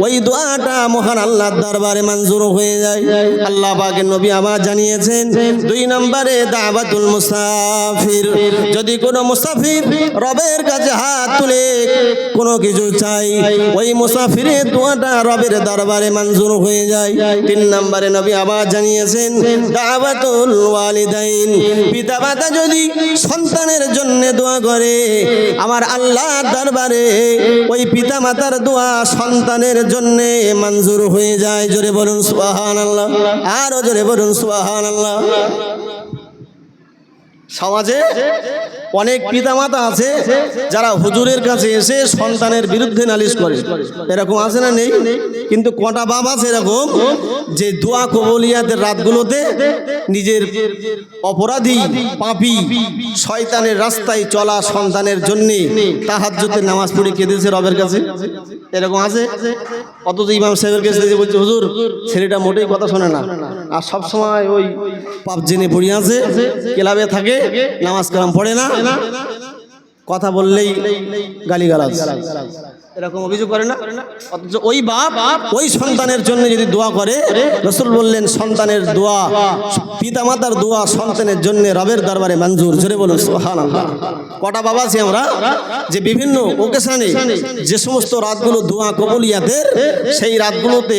ওই দোয়াটা মহান আল্লাহর দরবারে মঞ্জুর হয়ে যায়। আল্লাহ পাকের নবী আমার জানিয়েছেন দুই নম্বরে দাওয়াতুল মুসাফির, যদি কোনো মুসাফির রবের কাছে হাত তুলে কোনো কিছু চাই, ওই মুসাফিরের দোয়াটা রবের দরবারে মঞ্জুর হয়ে যায়। তিন নম্বরে নবী আবার জানিয়েছেন দাওয়াতুল ওয়ালিদাইন, পিতা মাতা যদি সন্তানের জন্য দোয়া করে, আমার আল্লাহর দরবারে ওই পিতা মাতার দোয়া সন্তানের জন্য মঞ্জুর হয়ে যায়। জোরে বলুন সুবহানাল্লাহ, আরো জোরে বলুন সুবহানাল্লাহ। সমাজে অনেক পিতামাতা আছে যারা হুজুরের কাছে এসে সন্তানের বিরুদ্ধে নালিশ করে, এরকম আছে না নেই? কিন্তু কটা বাপ আছে এরকম যে দোয়া কবুলিয়াতের রাতগুলোতে নিজের অপরাধী পাপী শয়তানের রাস্তায় চলা সন্তানের জন্য তাহাজ্জুদের নামাজ পড়ে কেঁদেছে রবের কাছে, এরকম আছে। অথচ ইমাম সাহেবের কাছে বলছে হুজুর ছেলেটা মোটেই কথা শোনে না, আর সব সময় ওই পাপ জেনে পড়ে আছে, ক্লাবে থাকে, নামাজ কালাম পড়ে না, কথা বললেই গালিগালাজ, এরকম অভিযোগ করে না। অথচ ওই বাপ ওই সন্তানের জন্য যদি দোয়া করে, রাসূল বললেন সন্তানের দোয়া, পিতামাতার দোয়া সন্তানের জন্য রবের দরবারে মঞ্জুর। জোরে বলুন সুবহানাল্লাহ। কটা বাবা আছি আমরা যে বিভিন্ন ওকেশনে যে সমস্ত রাতগুলো দোয়া কবুলিয়াতের, সেই রাতগুলোতে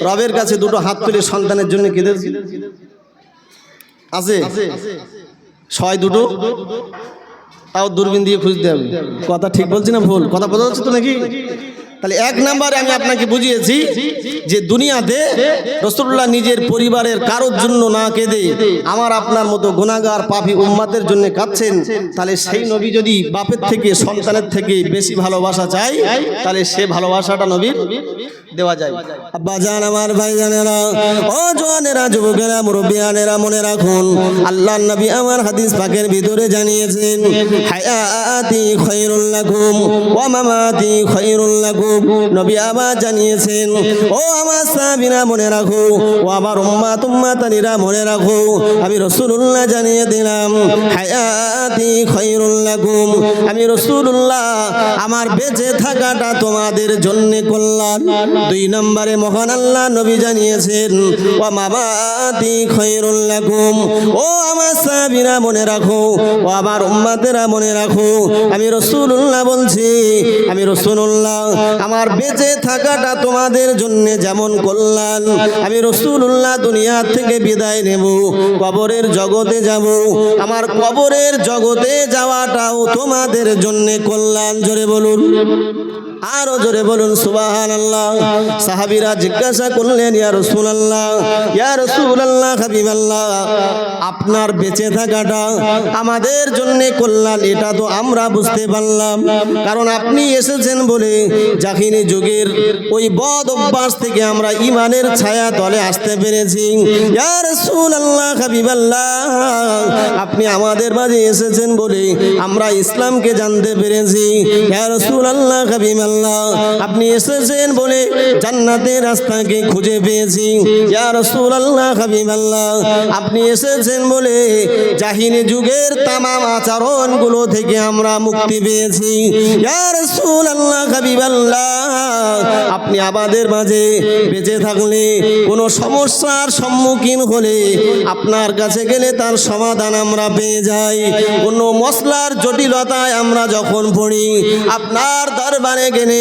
রবের কাছে দুটো হাত তুলে সন্তানের জন্য কেঁদেছি, আছে ছয় দুটো, তাও দূরবীন দিয়ে খুঁজতে হবে। কথা ঠিক বলছি না ভুল? কথা বোঝা যাচ্ছে তো নাকি? তাহলে এক নম্বরে আমি আপনাকে বুঝিয়েছি যে দুনিয়াতে রাসূলুল্লাহ নিজের পরিবারের কারোর জন্য না কেঁদে আমার আপনার মতো গুনাহগার পাপী উম্মতের জন্য কাঁদছেন, তাহলে সেই নবী যদি বাপের থেকে সন্তানের থেকে বেশি ভালোবাসা চায়, তাহলে সে ভালোবাসাটা নবীর দেওয়া যায়। আব্বাজান আমার ভাইজানেরা, ও জওয়ানেরা, যুবকেরা, মুরব্বিয়ানেরা, মনে রাখুন আল্লাহর নবী আমার হাদিস পাকের ভিতরে জানিয়েছেন হায়াতি খায়রুল লাকুম ওয়া মামাতি খায়রুল লাকুম। নবী আবার জানিয়েছেন ও আমার সাহাবীরা মনে রাখো, ও আমার উম্মাতানিরা মনে রাখো, আমি রাসূলুল্লাহ জানিয়ে দিলাম হায়াতি খায়রুল লাকুম, আমি রাসূলুল্লাহ আমার বেঁচে থাকাটা তোমাদের জন্য কল্যাণ। দুই নম্বরে মহান আল্লাহ নবী জানিয়েছেন ওয়া মামাতি খায়রুল লাকুম, ও আমার সাহাবীরা মনে রাখো, ও আমার উম্মতেরা মনে রাখো, আমি রাসূলুল্লাহ বলছি, আমি রাসূলুল্লাহ আমার বেঁচে থাকাটা তোমাদের জন্য যেমন কল্যাণ, আমি রাসূলুল্লাহ দুনিয়া থেকে বিদায় নেব, কবরের জগতে যাব, আমার কবরের জগতে যাওয়াটাও তোমাদের জন্য কল্যাণ। জোরে বলুন, আরো জোরে বলুন সুবহানাল্লাহ। সাহাবীরা জিজ্ঞাসা করলেন ইয়া রাসূলুল্লাহ, ইয়া রাসূলুল্লাহ, হাবিবাল্লাহ, আপনার বেঁচে থাকাটা আমাদের জন্য কল্যাণ, এটা তো আমরা বুঝতে পারলাম, কারণ আপনি এসেছেন বলে জাহিনী যুগের ওই বদ অভ্যাস থেকে আমরা ঈমানের ছায়া তলে আসতে পেরেছি। ইয়া রাসূলুল্লাহ, হাবিবাল্লাহ, আপনি আমাদের মাঝে এসেছেন বলে আমরা ইসলামকে জানতে পেরেছি। ইয়া রাসূলুল্লাহ, হাবিবাল্লাহ, আপনি এসেছেন বলে জান্নাতের রাস্তাকে খুঁজে পেয়েছি। ইয়া রাসূলুল্লাহ, হাবিবাল্লাহ, আপনি এসেছেন বলে জাহিনী যুগের তামাম আচরণগুলো থেকে আমরা মুক্তি পেয়েছি। ইয়া রাসূলুল্লাহ, হাবিবাল্লাহ, আপনি আমাদের মাঝে বেঁচে থাকলে কোনো সমস্যার সম্মুখীন হলে আপনার কাছে গেলে তার সমাধান আমরা পেয়ে যাই। কোনো মশলার জটিলতায় আমরা যখন পড়ি আপনার দরবারে গেলে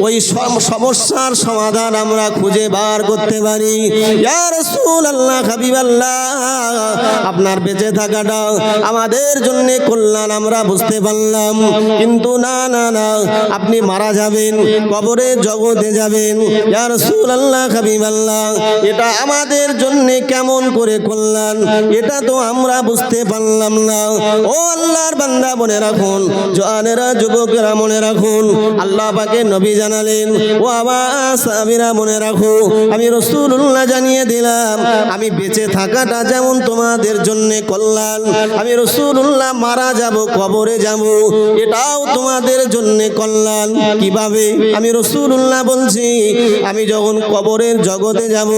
ওই সমস্যার সমাধান আমরা খুঁজে বার করতে পারি। ইয়া রাসূলুল্লাহ, হাবিবাল্লাহ, আপনার বেঁচে থাকাটা আমাদের জন্য কল্যাণ আমরা বুঝতে পারলাম, কিন্তু না না না, আপনি মারা যাবেন, কবরে জগতে যাবেন। ইয়া রাসূলুল্লাহ, হাবিবাল্লাহ, এটা আমাদের জন্য কেমন করে কল্যাণ, এটা তো আমরা বুঝতে পারলাম না। ও আল্লাহর বান্দা, মনে রাখুন, জওয়ানেরা, যুবকেরা মনে রাখুন, আল্লাহ পাকে নবী জানালেন, ও আমার সাহাবীরা মনে রাখো, আমি রাসূলুল্লাহ জানিয়ে দিলাম, আমি বেঁচে থাকাটা যেমন তোমাদের জন্য কল্যাণ, আমি রাসূলুল্লাহ মারা যাব, কবরে যাব, এটাও তোমাদের জন্য কল্যাণ। কিভাবে? আমি রাসূলুল্লাহ বলছি, আমি যখন কবরের জগতে যাব,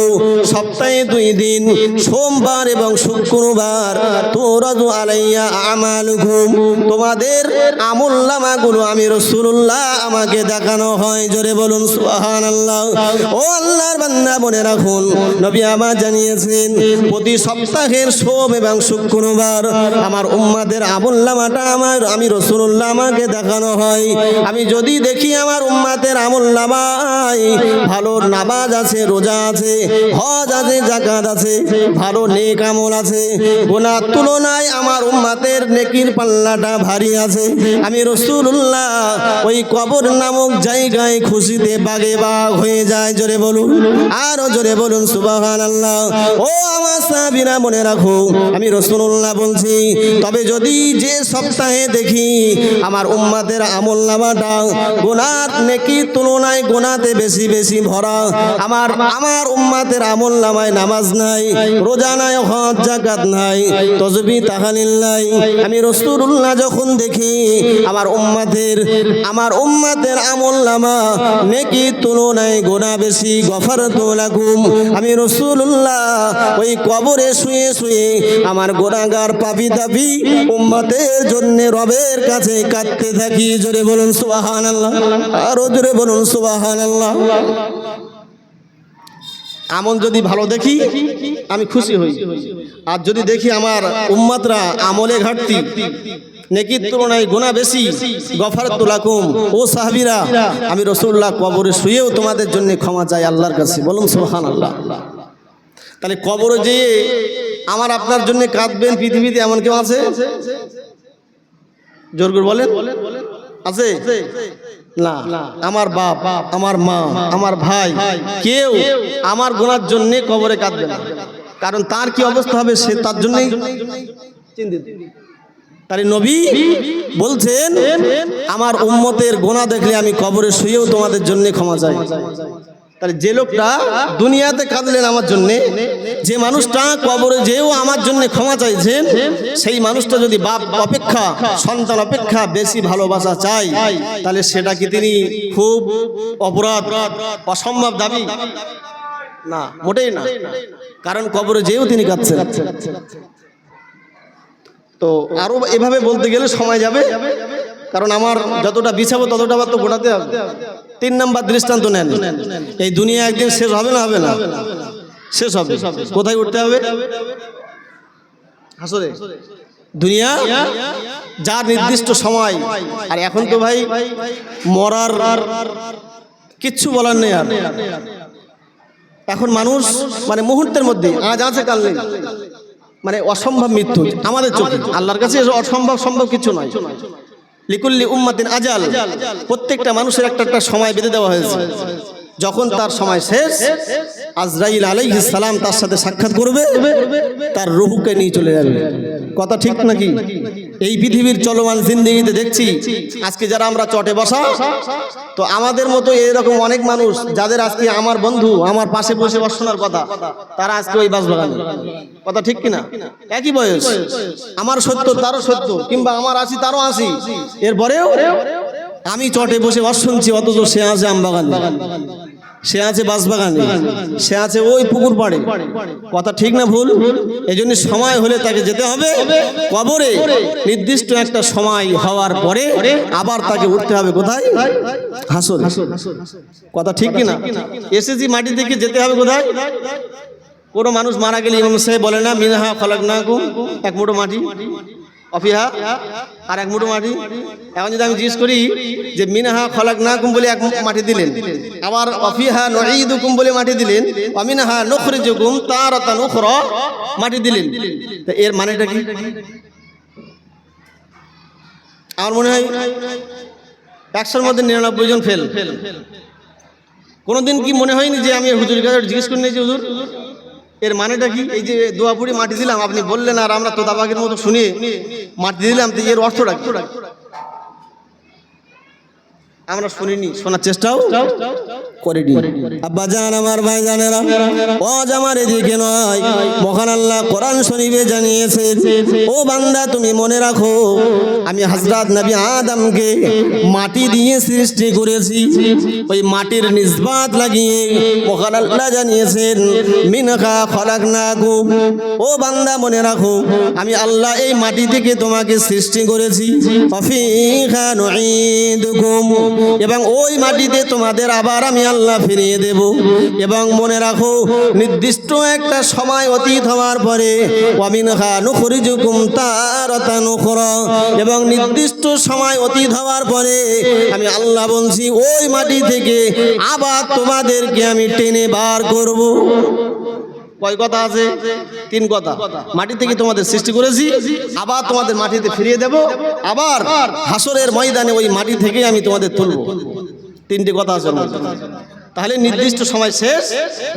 সপ্তাহে 2 দিন, সোমবার এবং শুক্রবার, তুরাদু আলাইয়া আমালুকুম, তোমাদের আমলনামাগুলো আমি রাসূলুল্লাহ আমাকে দেখানো হয়। জোরে বলুন সুবহানাল্লাহ। ও আল্লাহর বান্দা, মনে রাখুন, নবী আমার জানিয়েছেন, প্রতি সপ্তাহের সোম এবং শুক্রবার আমার উম্মতের আমলনামাটা আমি রাসূলুল্লাহ আমাকে দেখানো হয়। আমি যদি দেখি আমার উম্মতের আমলনামায় ভালো নামাজ আছে, রোজা আছে, হজ আছে, যাকাত আছে, ভালো নেক আমল আছে, গুনার তুলনায় আমার উম্মতের নেকির পাল্লাটা ভারী আছে, আমি রাসূলুল্লাহ ওই কবর নামক জায়গায় খুশিতে বাগে বাগ হয়ে যায়। জোরে বলুন, আরো জোরে বলুন সুবহানাল্লাহ। ও আমার সাহাবীরা মনে রাখো, আমি রাসূলুল্লাহ বলছি, তবে যদি যে সপ্তাহে দেখি আমার উম্মতের আমলনামাটা গুনার নেকির তুলনায় গুনাতে বেশি বেশি ভরা, আমার উম্মতের আমলনামায় নামাজ নাই, রোজা নাই, হজ যাকাত নাই, তাসবিহ তাহলিল নাই, আমি রাসূলুল্লাহ যখন দেখি আমার উম্মতের আমলনামা নেকির তুলনায় গুনাহ বেশি, গফারতু লাকুম, আমি রাসূলুল্লাহ ওই কবরে শুয়ে শুয়ে আমার গুনাহগার পাপী তাপী উম্মতের জন্য রবের কাছে কাঁদতে থাকি। জোরে বলুন সুবহানাল্লাহ, আরো জোরে বলুন সুবহানাল্লাহ। আমল যদি ভালো দেখি আমি খুশি হই, আর যদি দেখি আমার উম্মতরা আমলে ঘাটতি, নেকির তুলনায় গুনাহ বেশি, গফারতু লাকুম, ও সাহাবীরা, আমি রাসূলুল্লাহ কবরে শুয়েও তোমাদের জন্য ক্ষমা চাই আল্লাহর কাছে। বলুন সুবহানাল্লাহ। তাহলে কবরে যেয়ে আমার আপনার জন্য কাঁদবেন পৃথিবীতে এমন কেউ আছে? জোর করে বলেন, আছে? না। আমার বাপ, আমার মা, আমার ভাই, কেউ আমার গুনার জন্য কবরে কাঁদবে না, কারণ তার কি অবস্থা হবে সে তার জন্যই চিন্তিত। তাই নবী বলছেন, আমার উম্মতের গুনাহ দেখলে আমি কবরে শুয়েও তোমাদের জন্য ক্ষমা চাই। তাহলে যে লোকটা দুনিয়াতে কাঁদলেন আমার জন্য, যে মানুষটা কবরে যেও আমার জন্য ক্ষমা চাইছেন, সেই মানুষটা যদি বাপ অপেক্ষা, সন্তান অপেক্ষা বেশি ভালোবাসা চায়, তাহলে সেটা কি তিনি খুব অপরাধ, অসম্ভব দাবি? না, মোটেই না, কারণ কবরে যেও তিনি কাঁদছেন। তো আরো এভাবে বলতে গেলে সময় যাবে, কারণ আমার যতটা বিছাবো ততটা আবার তো গোটাতে হবে। 3 নাম্বার দৃষ্টান্ত নেন, এই দুনিয়া একদিন শেষ হবে না? হবে না, শেষ হবে। কোথায় উঠতে হবে? হাসরে। দুনিয়া যার নির্দিষ্ট সময়, আর এখন তো ভাই মরার কিচ্ছু বলার নেই। আর এখন মানুষ মানে মুহূর্তের মধ্যে, আজ আছে কাল নেই, মানে অসম্ভব মৃত্যু আমাদের চোখে। আল্লাহর কাছে অসম্ভব সম্ভব কিছু নয়। লিকুল্লি উম্মাতিন আজাল, প্রত্যেকটা মানুষের একটা একটা সময় বেঁধে দেওয়া হয়েছে। যখন তার সময় শেষ, আজরাইল আলাইহিস সালাম তার সাথে সাক্ষাৎ করবে, তার রূহকে নিয়ে চলে যাবে। কথা ঠিক নাকি? এই পৃথিবীর চলমান জিন্দেগিতে দেখছি আজকে যারা আমরা চটে বসা, তো আমাদের মতো এরকম অনেক মানুষ যাদের আজকে আমার বন্ধু আমার পাশে বসে শোনার কথা, তারা আজকে ওই বাসবাগানে। কথা ঠিক কিনা? একই বয়স, আমার 70 তারও 70, কিংবা আমার 80 তারও 80, এরপরেও আমি চটে বসে শুনছি, অথচ সে আছে আমবাগানে, সে আছে বাসবাগানে, সে আছে ওই পুকুর পাড়ে। কথা ঠিক না ভুল? এই জন্য সময় হলে তাকে যেতে হবে কবরে। নির্দিষ্ট একটা সময় হওয়ার পরে আবার তাকে উঠতে হবে কোথায়? হাসরে। কথা ঠিক কিনা? এসেছি মাটি থেকে, যেতে হবে কোথায়? কোনো মানুষ মারা গেলে ইমাম সাহেব বলে না, মিনহা খালাকনাকুম, এক মুঠো মাটি, অফিহা আর এক মুঠো মাটি। এখন যদি আমি জিজ্ঞেস করি যে মিনহা খলাকনাকুম বলে এক মাটি দিলেন, আবার অফিহা নুঈদুকুম বলে মাটি দিলেন, ওয়ামিনহা নুখরিজুকুম তারাতান উখরা মাটি দিলেন, তো এর মানেটা কি? আমার মনে হয় 100-র মধ্যে 99 জন ফেল। কোনোদিন কি মনে হয়নি যে আমি হুজুরের কাছে জিজ্ঞেস করে নিয়েছি, হুজুর এর মানেটা কি? এই যে দোয়াপুরি মাটি দিলাম, আপনি বললেন আর আমরা তোতাবাগের মতো শুনে মাটি দিলাম, তো এর অর্থটা কি? আমরা শুনিনি, শোনার চেষ্টাও করিনি। আব্বাজান আমার ভাইজানেরা, ওয়াজ আমার এদিকে নয়, মহান আল্লাহ কোরআন শরীফে জানিয়েছে, ও বান্দা তুমি মনে রাখো আমি হযরত নবী আদমকে মাটি দিয়ে সৃষ্টি করেছি। ওই মাটির নিসবাত লাগিয়ে মহান আল্লাহ জানিয়েছেন মিনহা খলাকনাকুম। ও বান্দা মনে রাখো আমি আল্লাহ এই মাটি থেকে তোমাকে সৃষ্টি করেছি, ফাফিহা নুঈদুকুম, এবং ওই মাটিতে তোমাদের আবার আমি আল্লাহ ফিরিয়ে দেব। এবং মনে রাখো নির্দিষ্ট একটা সময় অতীত হওয়ার পরে ওয়ামিনহা নুখরিজুকুম তারাতান উখরা, এবং নির্দিষ্ট সময় অতীত হওয়ার পরে আমি আল্লাহ বলছি ওই মাটি থেকে আবার তোমাদেরকে আমি টেনে বার করব। কয় কথা আছে? 3 কথা। মাটি থেকে তোমাদের সৃষ্টি করেছি, আবার তোমাদের মাটিতে ফিরিয়ে দেব, আবার হাসরের ময়দানে ওই মাটি থেকে আমি তোমাদের তুলব। 3টে কথা আছে। তাহলে নির্দিষ্ট সময় শেষ,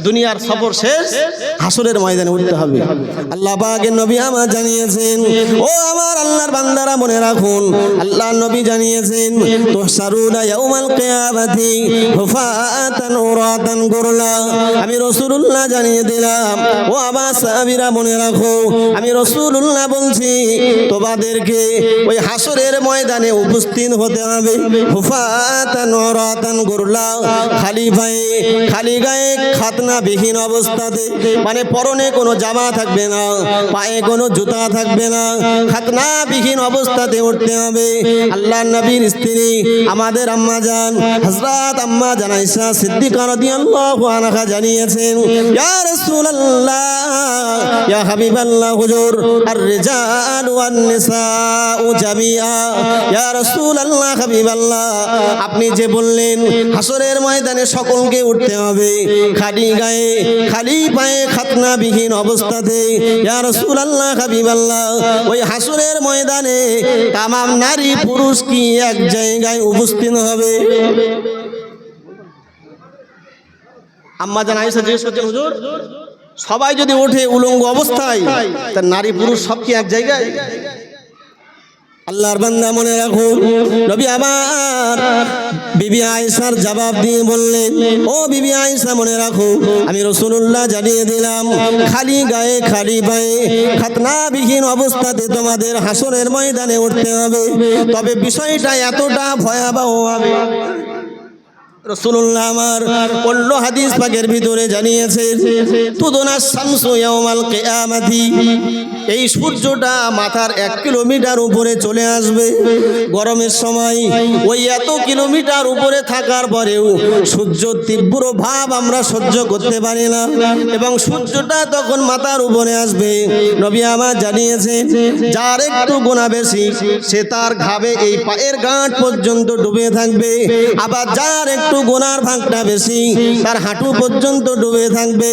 দুনিয়ার সফর শেষ, হাসরের ময়দানে উঠতে হবে। আল্লাহ পাকের নবী আমার জানিয়েছেন, ও আমার আল্লাহর বান্দারা মনে রাখুন, আল্লাহর নবী জানিয়েছেন তুহশারুনা ইয়াউমাল কিয়ামাতি হুফাতান উরাতান গুরলা। আমি রাসূলুল্লাহ জানিয়ে দিলাম, ও আমার সাহাবীরা মনে রাখো আমি রাসূলুল্লাহ বলছি তোমাদেরকে ওই হাসরের ময়দানে উপস্থিত হতে হবে হুফাতান উরাতান গুরলা, খালি গায়ে খাতনা বিহীন অবস্থাতে, মানে পরনে কোনো জামা থাকবে না, পায়ে কোনো জুতা থাকবে না, খাতনা বিহীন অবস্থাতে উঠতে হবে। আল্লাহর নবীর স্ত্রী আমাদের আম্মা জান হযরত আম্মা জান আয়েশা সিদ্দিকা রাদিয়াল্লাহু আনহা জানিয়েছেন, ইয়া রাসূলুল্লাহ ইয়া হাবিবাল্লাহ হুজুর আর রিজাল ওয়ান নিসাউ জামিআ, ইয়া রাসূলুল্লাহ হাবিবাল্লাহ আপনি যে বললেন হাসরের ময়দানে সকলকে উঠতে হবে খালি গায়ে খালি পায়ে খাতনা বিহীন অবস্থাতে, ইয়া রাসূলুল্লাহ হাবিবাল্লাহ ওই হাসরের ময়দানে तमाम নারী পুরুষ কি এক জায়গায় উপস্থিত হবে? আম্মা জান আয়েশা জিজ্ঞেস করছেন, হুজুর সবাই যদি ওঠে উলঙ্গ অবস্থায়, তা নারী পুরুষ সব কি এক জায়গায়? আল্লাহর বান্দা মনে রাখো নবী আমার বিবি আয়েশার জবাব দিয়ে বললেন, ও বিবি আয়েশা মনে রাখো আমি রাসূলুল্লাহ জানিয়ে দিলাম খালি গায়ে খালি পায়ে খাতনাবিহীন অবস্থাতে তোমাদের হাসরের ময়দানে উঠতে হবে। তবে বিষয়টা এতটা ভয়াবহ হবে রাসূলুল্লাহ আমার অন্য হাদিস পাকের ভিতরে জানিয়েছেন তুদনা শামসু ইয়াউমাল কিয়ামাতি, এই সূর্যটা মাথার 1 কিলোমিটার উপরে চলে আসবে গরমের সময়। ওই এত কিলোমিটার উপরে থাকার পরেও সূর্যর তীব্র ভাব আমরা সহ্য করতে পারি না, এবং সূর্যটা তখন মাথার উপরে আসবে। নবী আমার জানিয়েছেন যার একটু গুনাহ বেশি সে তার ঘাবে এই পায়ের গাঁট পর্যন্ত ডুবে থাকবে, আবার যার একটু গুনার ভাগটা বেশি তার হাঁটু পর্যন্ত ডুবে থাকবে,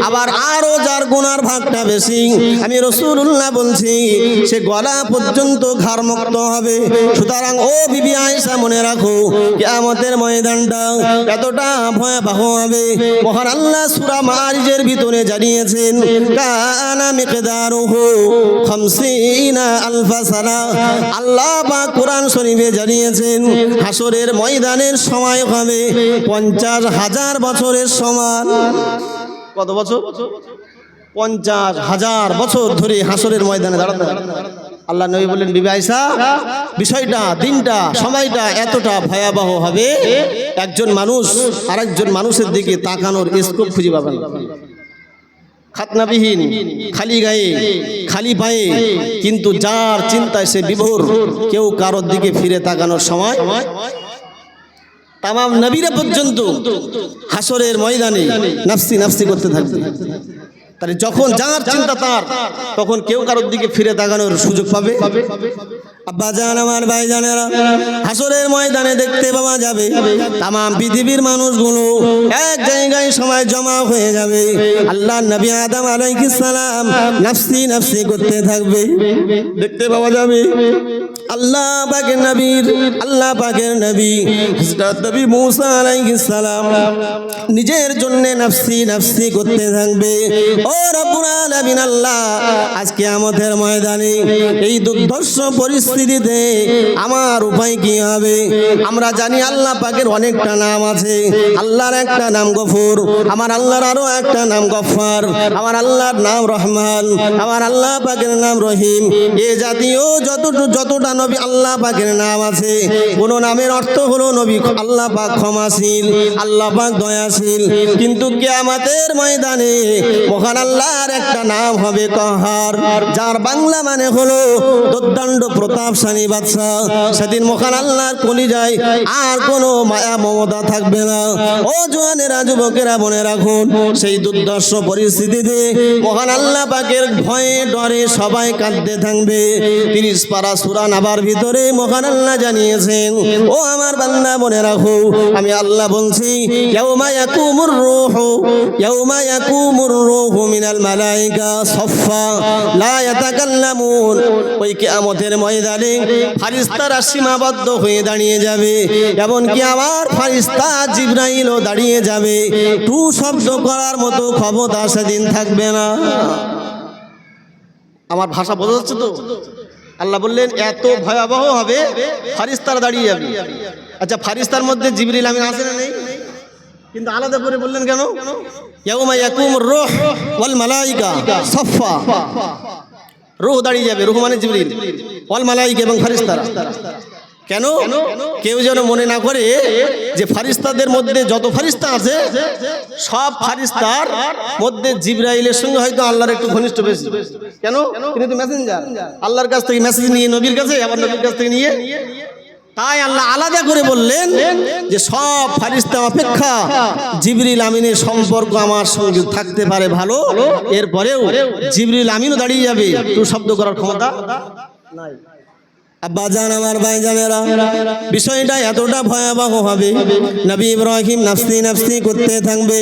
আবার আরো যার গুনার ভাগটা বেশি আমি রাসূলুল্লাহ বলছি সে গলা পর্যন্ত ঘাড়মুক্ত হবে। সুতরাং ও বিবি আয়েশা মনে রাখো কিয়ামতের ময়দানটা এতটা ভয়াবহ হবে। মহান আল্লাহ সূরা মাআরিজের ভিতরে জানিয়েছেন কানা মিকদারুহু 50 আলফা সানা। আল্লাহ পাক কোরআন শরীফে জানিয়েছেন হাসরের ময়দানের সময় হবে 50,000 বছরের সমান। কত বছর? 50,000 বছর ধরে হাসরের ময়দানে দাঁড়াতে। আল্লাহ নবী বললেন বিবি আয়েশা বিষয়টা দিনটা সময়টা এতটা ভয়াবহ হবে একজন মানুষ আরেকজন মানুষের দিকে তাকানোর স্কোপ খুঁজে পাবেন না। খাতনাবিহীন খালি গায়ে খালি পায়ে, কিন্তু যার চিন্তায় সে বিভোর, কেউ কারোর দিকে ফিরে তাকানোর সময় तमाम নবীরা পর্যন্ত হাসরের ময়দানে নাফসি নাফসি করতে থাকবে। তাহলে যখন যার চিন্তা তার, তখন কেউ কারোর দিকে ফিরে তাকানোর সুযোগ পাবে। আব্বাজান আমার ভাইজানেরা, হাসরের ময়দানে দেখতে পাওয়া যাবে তাম পৃথিবীর মানুষগুলো এক জায়গায় সময় জমা হয়ে যাবে। আল্লাহ নবী আদম আলাইহিস সালাম নাফসি নাফসি করতে থাকবে। দেখতে পাওয়া যাবে আল্লাহ পাকের নবী হযরত নবী মূসা আলাইহিস সালাম নিজের জন্য নাফসি নাফসি করতে থাকবে। ও রব্বুল আলামিন আল্লাহ, আজকে আমাদের ময়দানে এই দুর্ধর্ষ পরিস্থিতিতে আমার উপায় কি হবে? আমরা জানি আল্লাহ পাকের অনেকটা নাম আছে। আল্লাহর একটা নাম গফুর, আমার আল্লাহর আরো একটা নাম গফফার, আমার আল্লাহর নাম রহমান, আমার আল্লাহ পাকের নাম রহিম। এ জাতীয় যতটা নবী আল্লাহ পাকের নাম আছে, কোন নামের অর্থ হলো নবী আল্লাহ পাক ক্ষমাশীল, আল্লাহ পাক দয়াশীল। কিন্তু কিয়ামতের ময়দানে মহান আল্লাহর একটা নাম হবে কহার, যার বাংলা মানে হলো দুর্দণ্ড প্রতাপশালী বাদশা। সেদিন মহান আল্লাহর কলিজায় আর কোনো মায়া মমতা থাকবে না। ও জওয়ানেরা, যুবকেরা, মনে রাখুন, সেই দুর্দর্শ পরিস্থিতিতে মহান আল্লাহ পাকের ভয়ে ডরে সবাই কাঁদতে থাকবে। 30 পারা সূরা নাবার ভিতরে মহান আল্লাহ জানিয়েছেন, ও আমার বান্দা মনে রাখো, আমি আল্লাহ বলছি, ইয়াউমা ইয়াকুমুর রূহু মিনাল মালাইকা সাফফা লা ইয়াতাকাল্লামুন। ওই কিয়ামতের ময়দানে ফেরেশতারা সীমাবদ্ধ হয়ে দাঁড়িয়ে যাবে, এমনকি আমার ফেরেশতা জিবরাইলও দাঁড়িয়ে যাবে। টু শব্দ করার মতো ক্ষমতা সেদিন থাকবে না। আমার ভাষা বোঝা যাচ্ছে তো? আল্লাহ বললেন এত ভয়াবহ হবে, ফেরেশতারা দাঁড়িয়ে যাবে। আচ্ছা, ফেরেশতার মধ্যে জিবরিল আমিন আছে না নেই? কিন্তু আলাদা করে বললেন কেন? ইয়াউমা ইয়াকুমুর রূহ ওয়াল মালাইকা সাফফা, রূহ দাঁড়িয়ে যাবে, রূহ মানে জিবরিল, ওয়াল মালাইকা এবং ফেরেশতারা। কেন? কেউ যেন মনে না করে যে ফেরেশতাদের মধ্যে যত ফেরেশতা আছে সব ফেরেশতার মধ্যে জিবরাইলের সঙ্গে হয়তো আল্লাহর একটু ঘনিষ্ঠ বেশি। কেন? তিনি তো মেসেঞ্জার, আল্লাহর কাছ থেকে মেসেজ নিয়ে নবীর কাছে, আবার নবীর কাছ থেকে নিয়ে। তাই আল্লাহ আলাদা করে বললেন যে সব ফেরেশতা অপেক্ষা জিবরিল আমিনের সম্পর্ক আমার সঙ্গে থাকতে পারে ভালো, এরপরেও জিবরিল আমিনও দাঁড়িয়ে যাবে, তো শব্দ করার ক্ষমতা নাই। আব্বাজান আমার ভাইজানেরা, বিষয়টা এতটা ভয়াবহ হবে। নবী ইব্রাহিম নাফসি নাফসি করতে থাকবে।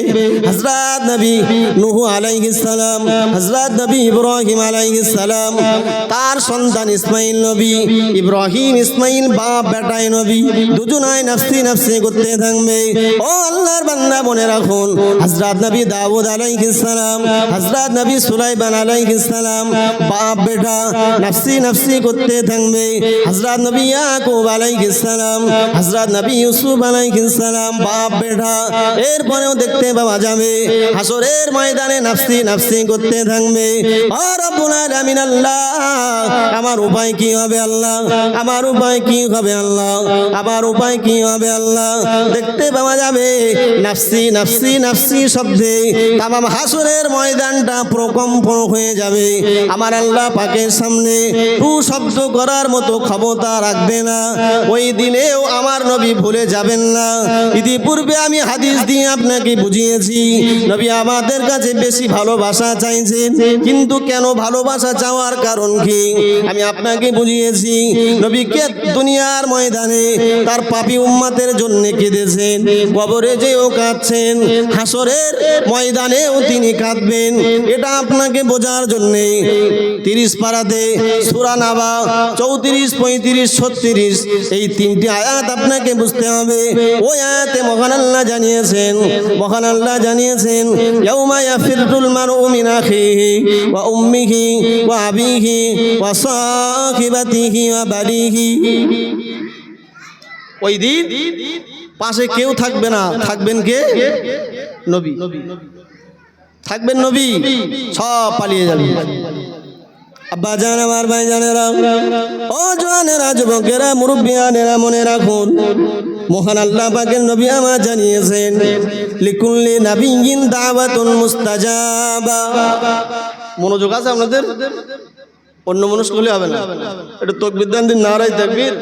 হযরত নবী নূহ আলাইহিস সালাম, হযরত নবী ইব্রাহিম আলাইহিস সালাম, তার সন্তান ইসমাইল নবী, ইব্রাহিম ইসমাইল বাপ বেটায় নবী, দুজনাই নাফসি নাফসি করতে থাকবে। ও আল্লাহর বান্দা মনে রাখুন, হযরত নবী দাউদ আলাইহিস সালাম, হযরত নবী সুলাইমান আলাইহিস সালাম, বাপ বেটা নাফসি নাফসি করতে থাকবে। হযরত নবী ইয়াকুব আলাইহিস সালাম, হযরত নবী ইউসুফ আলাইহিস সালাম, বাপ বেটা। এরপরেও দেখতে পাওয়া যাবে হাসরের ময়দানে নাফসি নাফসি করতে থাকবে। ও রব্বুল আলামিন আল্লাহ, আমার উপায় কি হবে আল্লাহ? আমার উপায় কি হবে আল্লাহ? আমার উপায় কি হবে আল্লাহ? দেখতে পাওয়া যাবে নাফসি নাফসি নাফসি শব্দে তামাম হাসরের ময়দানটা প্রকম্পন হয়ে যাবে। আমার আল্লাহ পাকের সামনে টু শব্দ করার মতো ক্ষমতা রাখবে না। ওই দিনেও আমার নবী ভুলে যাবেন না। ইতিপূর্বে আমি হাদিস দিয়ে আপনাকে বুঝিয়েছি, নবী আমাদের কাছে বেশি ভালোবাসা চাইছেন, কিন্তু কেন ভালোবাসা চাওয়ার কারণ কি আমি আপনাকে বুঝিয়েছি। নবীকে দুনিয়ার ময়দানে তার পাপী উম্মতের জন্য কেঁদেছেন, কবরে যেও কাঁদছেন, হাসরের ময়দানেও তিনি কাঁদবেন। এটা আপনাকে বোঝার জন্য 30 পারাতে সূরা নাবা 34, 35, 36 এই 3টি আয়াত আপনাকে বুঝতে হবে। ওই আয়াতে মহান আল্লাহ জানিয়েছেন ইয়াউমা ইয়াফিরুল মারউ মিন আখিহি ওয়া উম্মিহি ওয়া আবিহি ওয়া সাহিবাতিহি ওয়া বানিহি। ওই দিন পাশে কেউ থাকবে না, থাকবেন কে? নবী। থাকবেন নবী, সব পালিয়ে যাবে। আব্বা জান আমার ভাই জানেরা, ও জওয়ানেরা, যুবকেরা, মুরব্বিয়ানেরা, মনে রাখুন, মহান আল্লাহ পাকের নবী আমার জানিয়েছেন লিকুল্লি নাবিয়্যিন দাওয়াতুন মুস্তাজাবা। মনোযোগ আছে আপনাদের? অন্য মনস্ক হলে হবে না। একটু তাকবীর দেন, দিন নারায়ে তাকবীর,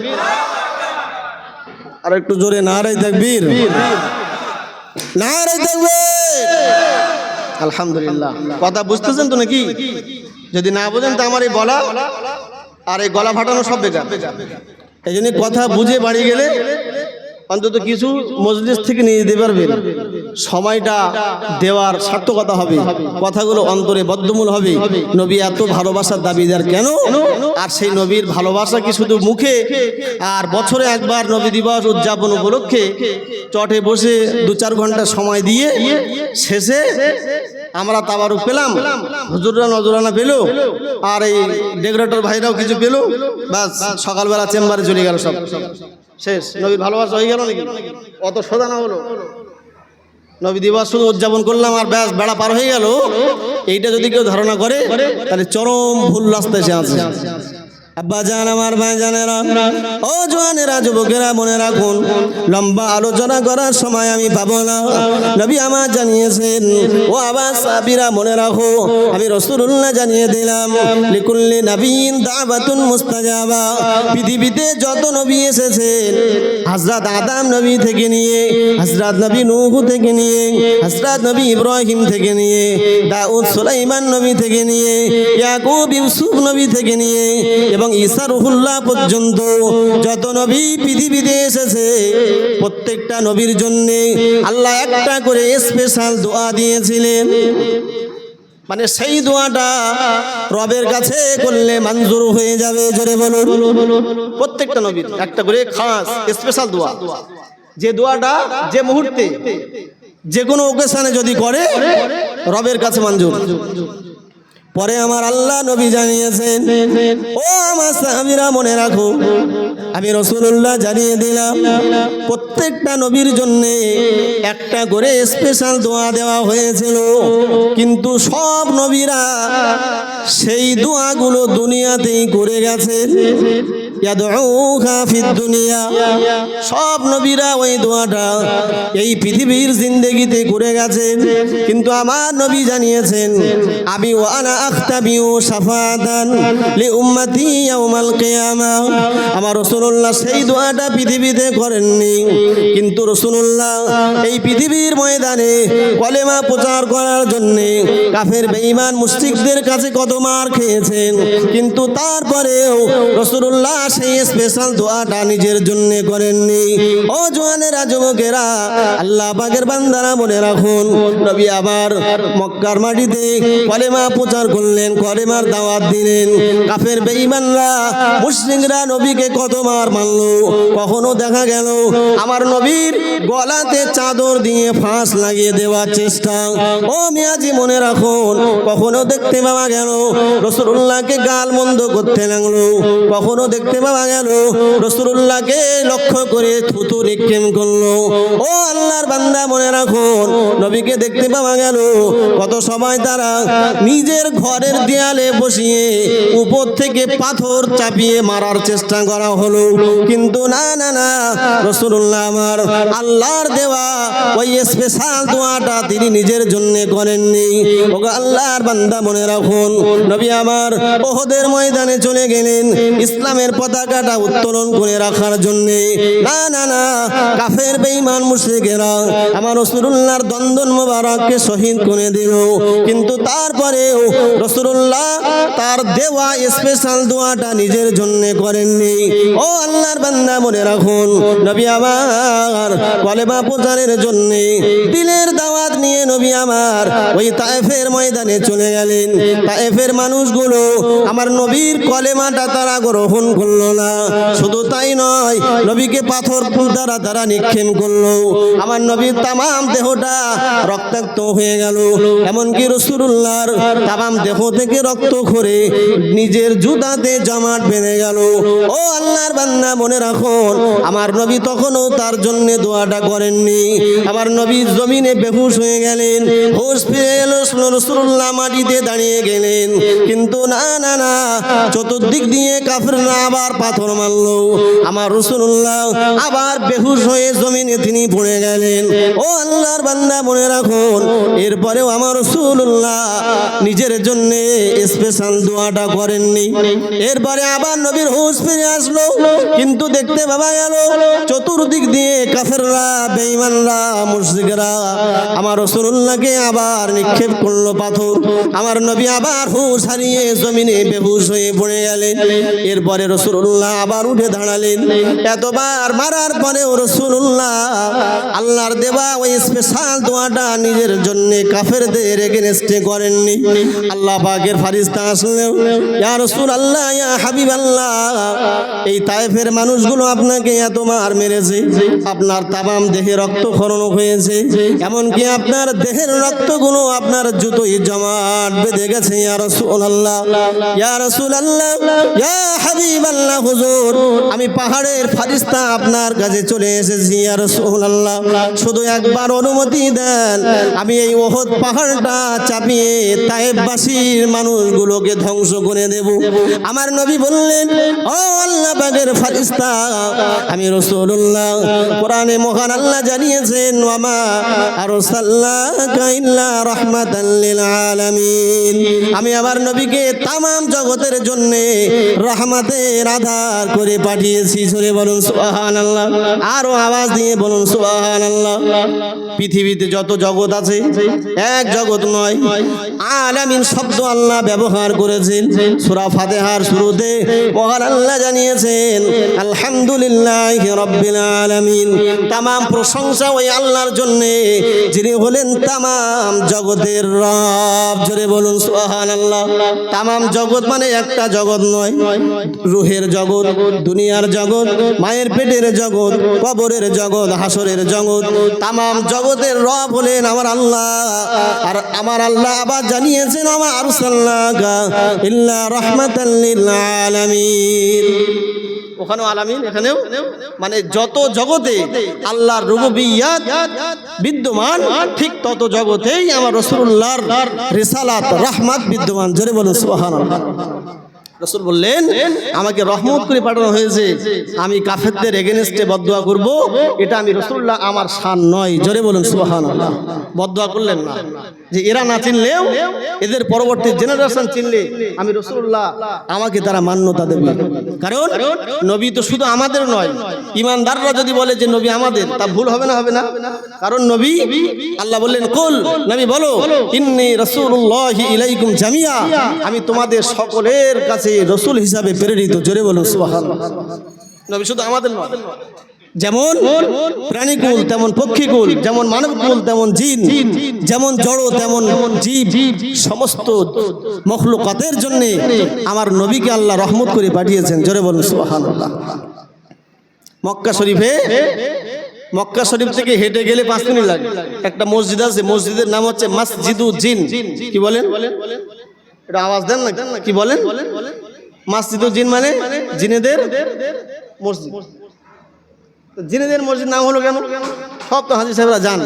আর একটু জোরে নারায়ে তাকবীর, নারায়ে তাকবীর। আলহামদুলিল্লাহ। কথা বুঝতেছেন তো নাকি? যদি না বোঝেন তো আমার এই বলা আর এই গলা ফাটানো সব বেকার। এই জন্য কথা বুঝে বাড়ি গেলে অন্তত কিছু মজলিস থেকে নিয়ে যেতে পারবেন। সময়টা দেওয়ার সার্থকতা হবে, কথাগুলো অন্তরে বদ্ধমূল হবে। নবী এত ভালোবাসার দাবিদার কেন? আর সেই নবীর ভালোবাসা কি শুধু মুখে? আর বছরে একবার নবী দিবস উদযাপন উপলক্ষে চটে বসে 2-4 ঘন্টা সময় দিয়ে শেষে আমরা তাবারুক পেলাম, হুজুররা নজরানা পেল, আর এই ডেকোরেটর ভাইরাও কিছু পেল, বাস সকালবেলা চেম্বারে চলে গেল, সব শেষ। নবীর ভালোবাসা হয়ে গেল নাকি? অত সোজা না হলো। নবী দিবস শুধু উদযাপন করলাম আর ব্যাস বেড়া পার হয়ে গেল, এইটা যদি কেউ ধারণা করে তাহলে চরম ভুল রাস্তায় সে আছে। আব্বা জান, আমার ভাই জানেরা, ও জওয়ানেরা, যুবকেরা, মনে রাখুন, লম্বা আলোচনা করার সময় আমি পাবো না। নবী আমার জানিয়েছেন, ও আবার সাহাবীরা মনে রাখো, আমি রাসূলুল্লাহ জানিয়ে দিলাম, লিকুল্লি নবীন দাওয়াতুন মুস্তাজাবা। পৃথিবীতে যত নবী এসেছেন, হযরত আদম নবী থেকে নিয়ে, হযরত নবী নূহ থেকে নিয়ে, হযরত নবী ইব্রাহিম থেকে নিয়ে, দাউদ সুলাইমান নবী থেকে নিয়ে, ইয়াকুব ইউসুফ নবী থেকে নিয়ে এবং ঈসা রুহুল্লাহ পর্যন্ত যত নবী পৃথিবীতে এসেছে, প্রত্যেকটা নবীর জন্য আল্লাহ একটা করে স্পেশাল দোয়া দিয়েছিলেন। মানে সেই দোয়াটা রবের কাছে করলে মঞ্জুর হয়ে যাবে। জোরে বলুন। প্রত্যেকটা নবীর একটা করে খাস স্পেশাল দোয়া, যে দোয়াটা যে মুহূর্তে যে কোনো ওকেশনে যদি করে রবের কাছে মঞ্জুর। পরে আমার আল্লাহ নবী জানিয়েছেন, ও আমার সাহাবীরা মনে রাখো, আমি রাসূলুল্লাহ জানিয়ে দিলাম, প্রত্যেকটা নবীর জন্য একটা করে স্পেশাল দোয়া দেওয়া হয়েছিল, কিন্তু সব নবীরা সেই দোয়াগুলো দুনিয়াতেই করে গেছেন। ইয়াদউকা ফিদ দুনিয়া, সব নবীরা ওই দোয়াটা এই পৃথিবীর জিন্দেগিতে করে গেছেন, কিন্তু আমার নবী জানিয়েছেন, আমি ওয়ানা আখতাবিউ শাফাতান লি উম্মতি ইয়াউমাল কিয়ামাহ। আমার রাসূলুল্লাহ সেই দোয়াটা পৃথিবীতে করেননি, কিন্তু রাসূলুল্লাহ এই পৃথিবীর ময়দানে কলেমা প্রচার করার জন্য কাফের বেঈমান মুশরিকদের কাছে কত মার খেয়েছেন, কিন্তু তারপরেও রাসূলুল্লাহ সেই স্পেশাল দোয়াটা নিজের জন্য করেননি। ও জওয়ানেরা, যুবকেরা, আল্লাহ পাকের বান্দারা মনে রাখুন, নবী আবার মক্কার মাটিতে কলেমা প্রচার করলেন, কলেমার দাওয়াত দিলেন। কাফের বেঈমানরা মুশরিকরা নবীকে কত মার মারলো। কখনো দেখা গেল আমার নবীর গলাতে চাদর দিয়ে ফাঁস লাগিয়ে দেওয়ার চেষ্টা। ও মিয়াজি মনে রাখুন, কখনো দেখতে পাওয়া গেল রাসূলুল্লাহকে গাল মন্দ করতে লাগলো, কখনো দেখতে পাওয়া গেল রাসূলুল্লাহকে লক্ষ্য করে থুতু নিক্ষেপ করলো। ও আল্লাহর বান্দা মনে রাখুন, নবীকে দেখতে পাওয়া গেল কত সময় তারা নিজের ঘরের দেয়ালে বসিয়ে উপর থেকে পাথর চাপিয়ে মারার চেষ্টা করা হলো, কিন্তু না না না, রাসূলুল্লাহ আমার আল্লাহর দেওয়া ওই স্পেশাল দোয়াটা তিনি নিজের জন্য করেননি। ও আল্লাহর বান্দা মনে রাখুন, নবী আমার উহুদের ময়দানে চলে গেলেন ইসলামের পতাকাটা উত্তোলন করে রাখার জন্য। না না না, কাফের বেঈমান মুশরিকেরা আমার রাসূলুল্লাহর দন্দন মোবারককে শহীদ করে দিল, কিন্তু তারপরেও রাসূলুল্লাহ তার দেওয়া স্পেশাল দোয়াটা নিজের জন্য করেননি। ও আল্লাহর বান্দা মনে রাখুন, নবী আমার কলেমা প্রচারের জন্য দিলের দাওয়াত নিয়ে নবী আমার ওই তায়েফের ময়দানে চলে গেলেন। তায়েফের মানুষগুলো আমার নবীর কলেমাটা তারা গ্রহণ করলো না, শুধু তাই নয়, নবীকে পাথর দ্বারা তারা নিক্ষেপ করলো। আমার নবীর তামাম দেহটা রক্তাক্ত হয়ে গেল, এমনকি রাসূলুল্লাহর তামাম দেহ থেকে রক্ত খরে নিজের জুতাতে জমাট বেঁধে গেল। ও আল্লাহর বান্দা মনে রাখুন, আমার নবী তখনও তার জন্য দোয়াটা করেননি। আমার নবী জমিনে বেহুশ হয়ে গেলেন, হুঁশ ফিরে এলো, রাসূলুল্লাহ মাটিতে দাঁড়িয়ে গেলেন, কিন্তু না না না, চতুর্দিক দিয়ে কাফেররা আবার আবার পাথর মারলো। আমার রাসূলুল্লাহ আবার বেহুশ হয়ে জমিনে তিনি পড়ে গেলেন। ও আল্লাহর বান্দা মনে রাখুন, এরপরেও আমার রাসূলুল্লাহ নিজের জন্য স্পেশাল দোয়াটা করেননি। এরপরে আবার নবীর হুঁশ ফিরে আসলো, কিন্তু দেখতে পাওয়া গেল চতুর্দিক দিয়ে কাফেররা, বেঈমানরা, মুশরিকরা আমার রাসূলুল্লাহকে আবার নিক্ষেপ করলো পাথর। আমার নবী আবার হুঁশ হারিয়ে জমিনে বেহুশ হয়ে পড়ে গেলেন। এরপরে রাসূলুল্লাহ আবার উঠে দাঁড়ালেন। এতবার মারার পরেও রাসূলুল্লাহ আল্লাহর দেওয়া ওই স্পেশাল দোয়াটা নিজের জন্য কাফেরদের এগেনস্টে করেননি। আল্লাহ পাকের ফেরেশতা আসলেন, ইয়া রাসূলুল্লাহ, ইয়া হাবিবাল্লাহ, এই তায়েফের মানুষগুলো আপনাকে এত মার মেরেছে, আপনার তামাম দেহে রক্তক্ষরণ হয়েছে, এমনকি আপনার দেহের রক্তগুলো আপনার জুতোয় জমাট বেঁধে গেছে। ইয়া রাসূলুল্লাহ, ইয়া রাসূলুল্লাহ, ইয়া হাবিবাল্লাহ, হুজুর আমি পাহাড়ের ফেরেশতা আপনার কাছে চলে এসেছি। ইয়া রাসূলুল্লাহ, শুধু একবার অনুমতি দেন, আমি এই ওহদ পাহাড়টা চাপিয়ে তায়েফবাসীর মানুষগুলোকে ধ্বংস করে দেব। আমার নবী বললেন, ও আল্লাহ পাকের ফেরেশতা, আমি রাসূলুল্লাহ, কোরআনে মহান আল্লাহ জানিয়েছেন, ওয়ামা আরসালনাকা ইল্লা রাহমাতাল লিল আলামিন, আমি আমার নবীকে তামাম জগতের জন্য রহমতের আধার করে পাঠিয়েছি। জোরে বলুন সুবহানাল্লাহ, আরো আওয়াজ দিয়ে বলুন সুবহানাল্লাহ। পৃথিবীতে যত জগৎ আছে এক জগৎ নয়, আলামিন শব্দ আল্লাহ ব্যবহার করেছেন। সূরা ফাতিহার শুরুতে মহান আল্লাহ জানিয়েছেন, আলহামদুলিল্লাহি রাব্বিল আলামিন, তামাম প্রশংসা ওই আল্লাহর জন্য যিনি হলেন তামাম জগতের রব। জোরে বলুন সুবহানাল্লাহ। তামাম জগৎ মানে একটা জগৎ নয়, রূহের জগৎ, দুনিয়ার জগৎ, মায়ের পেটের জগৎ, কবরের জগৎ, হাসরের জগৎ, তামাম জগতের রব হলেন আমার আল্লাহ। আর আমার আল্লাহ আবার জানিয়েছেন, আমা আরসালনাকা ইল্লা রাহমাতাল লিল আলামিন। ওখানেও আলামিন, এখানেও মানে যত জগতে আল্লাহর রুবুবিয়্যাত বিদ্যমান, ঠিক তত জগতেই আমার রাসূলুল্লাহর রিসালাত রাহমাত বিদ্যমান। জোরে বলুন সুবহানাল্লাহ। রাসূল বললেন, আমাকে রহমত করে পাঠানো হয়েছে, আমি কাফেরদের এগেনস্টে বদদুয়া করব, এটা আমি রাসূলুল্লাহ, আমার শান নয়। জোরে বলুন সুবহানাল্লাহ। বদদুয়া করলেন না, যে এরা না চিনলেও এদের পরবর্তী জেনারেশন চিনলে আমি রাসূলুল্লাহ, আমাকে তারা মান্যতা দেবে। কারণ নবী তো শুধু আমাদের নয়, ইমানদাররা যদি বলে যে নবী আমাদের, তা ভুল হবে না? হবে না? কারণ নবী, আল্লাহ বললেন, কুল, নবী বলো, ইন্নী রাসূলুল্লাহি ইলাইকুম জামিয়া, আমি তোমাদের সকলের কাছে রাসূল হিসাবে প্রেরিত। জোরে বলুন সুবহানাল্লাহ। নবী শুধু আমাদের নয়, যেমন প্রাণীকুল তেমন পক্ষীকুল, যেমন মানবকুল তেমন জিন, যেমন জড় তেমন জীব, সমস্ত মখলুকাতের জন্য আমার নবীকে আল্লাহ রহমত করে পাঠিয়েছেন। জোরে বলুন সুবহানাল্লাহ। মক্কা শরীফ থেকে হেঁটে গেলে 5 মিনিট লাগে। একটা মসজিদ আছে, মসজিদের নাম হচ্ছে মসজিদুল জিন। কি বলেন? এটা আওয়াজ দেন না, কি বলেন? মসজিদুল জিন মানে জিনেদের মসজিদ। জিনেদের মসজিদ নাম হলো কেন? সব তো হাজী সাহেবরা জান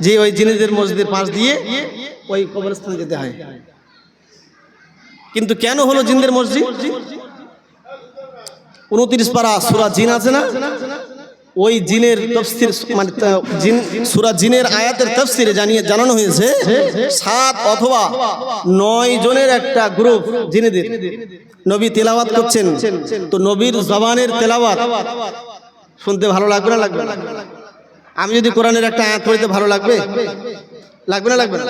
যে ওই জিনেদের মসজিদের পাশ দিয়ে ওই কবরস্থানে যেতে হয়। কিন্তু কেন হলো জিনদের মসজিদ? 29 পারা সূরা জিন আছে না, ওই জিনের তাফসীর মানে সূরা জিনের আয়াতের তাফসীরে জানানো হয়েছে 7 অথবা 9 জনের একটা গ্রুপ জিনেদের নবী তেলাওয়াত করছেন। তো নবীর জবানের তেলাওয়াত শুনতে ভালো লাগবে না? লাগবে না? আমি যদি কোরআনের একটা আয়াত পড়তে ভালো লাগবে? লাগবে না? লাগবে না?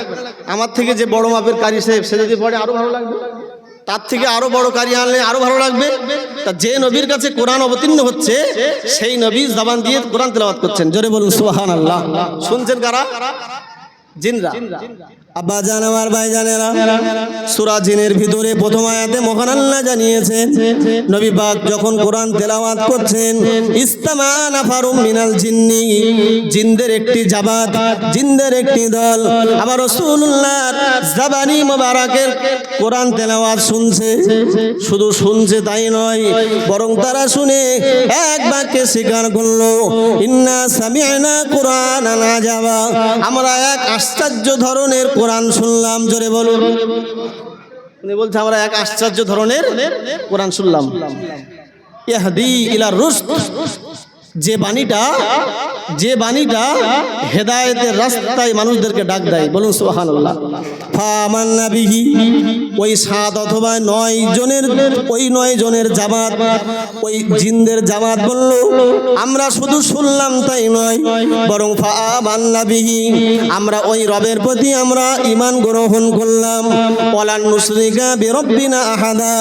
আমার থেকে যে বড় মাপের কারি সাহেব, সে যদি পড়ে আরো ভালো লাগবে, তার থেকে আরো বড় কারি আনলে আরো ভালো লাগবে। তা যে নবীর কাছে কোরআন অবতীর্ণ হচ্ছে, সেই নবী জবান দিয়ে কোরআন তেলাওয়াত করছেন। জোরে বলুন সুবহানাল্লাহ। শুনছেন কারা? জিনরা। আব্বা জান, আমার ভাই জানেরা, সূরা জিনের ভিতরে প্রথম আয়াতে মহান আল্লাহ জানিয়েছেন, নবী পাক যখন কোরআন তেলাওয়াত করছেন, ইস্তামা নাফারুম মিনাল জিন্নি, জিনদের একটি জামাত, জিনদের একটি দল আবার রাসূলুল্লাহর জবানি মোবারকের কোরআন তেলাওয়াত শুনছে। শুধু শুনছে তাই নয়, বরং তারা শুনে এক বাক্যে স্বীকার করলো, ইন্না সামি'না কুরআনান আজাবা, আমরা এক আশ্চর্য ধরনের কোরআন শুনলাম। জোরে বলুন। উনি বলছে, আমরা এক আশ্চর্য ধরনের কোরআন শুনলাম। ইয়াহদি ইলা রুশদ, যে বাণীটা হেদায়েতের রাস্তায় মানুষদেরকে ডাক দেয়। বলুন সুবহানাল্লাহ। ফামান্না বিহি, ওই 7 অথবা 9 জনের, ওই 9 জনের জামাত, ওই জিনদের জামাত বলল, আমরা শুধু শুনলাম তাই নয়, বরং ফামান্না বিহি, আমরা ওই রবের প্রতি আমরা ঈমান গ্রহণ করলাম। ওয়ালান নুশরিকা বিরাব্বিনা আহাদা,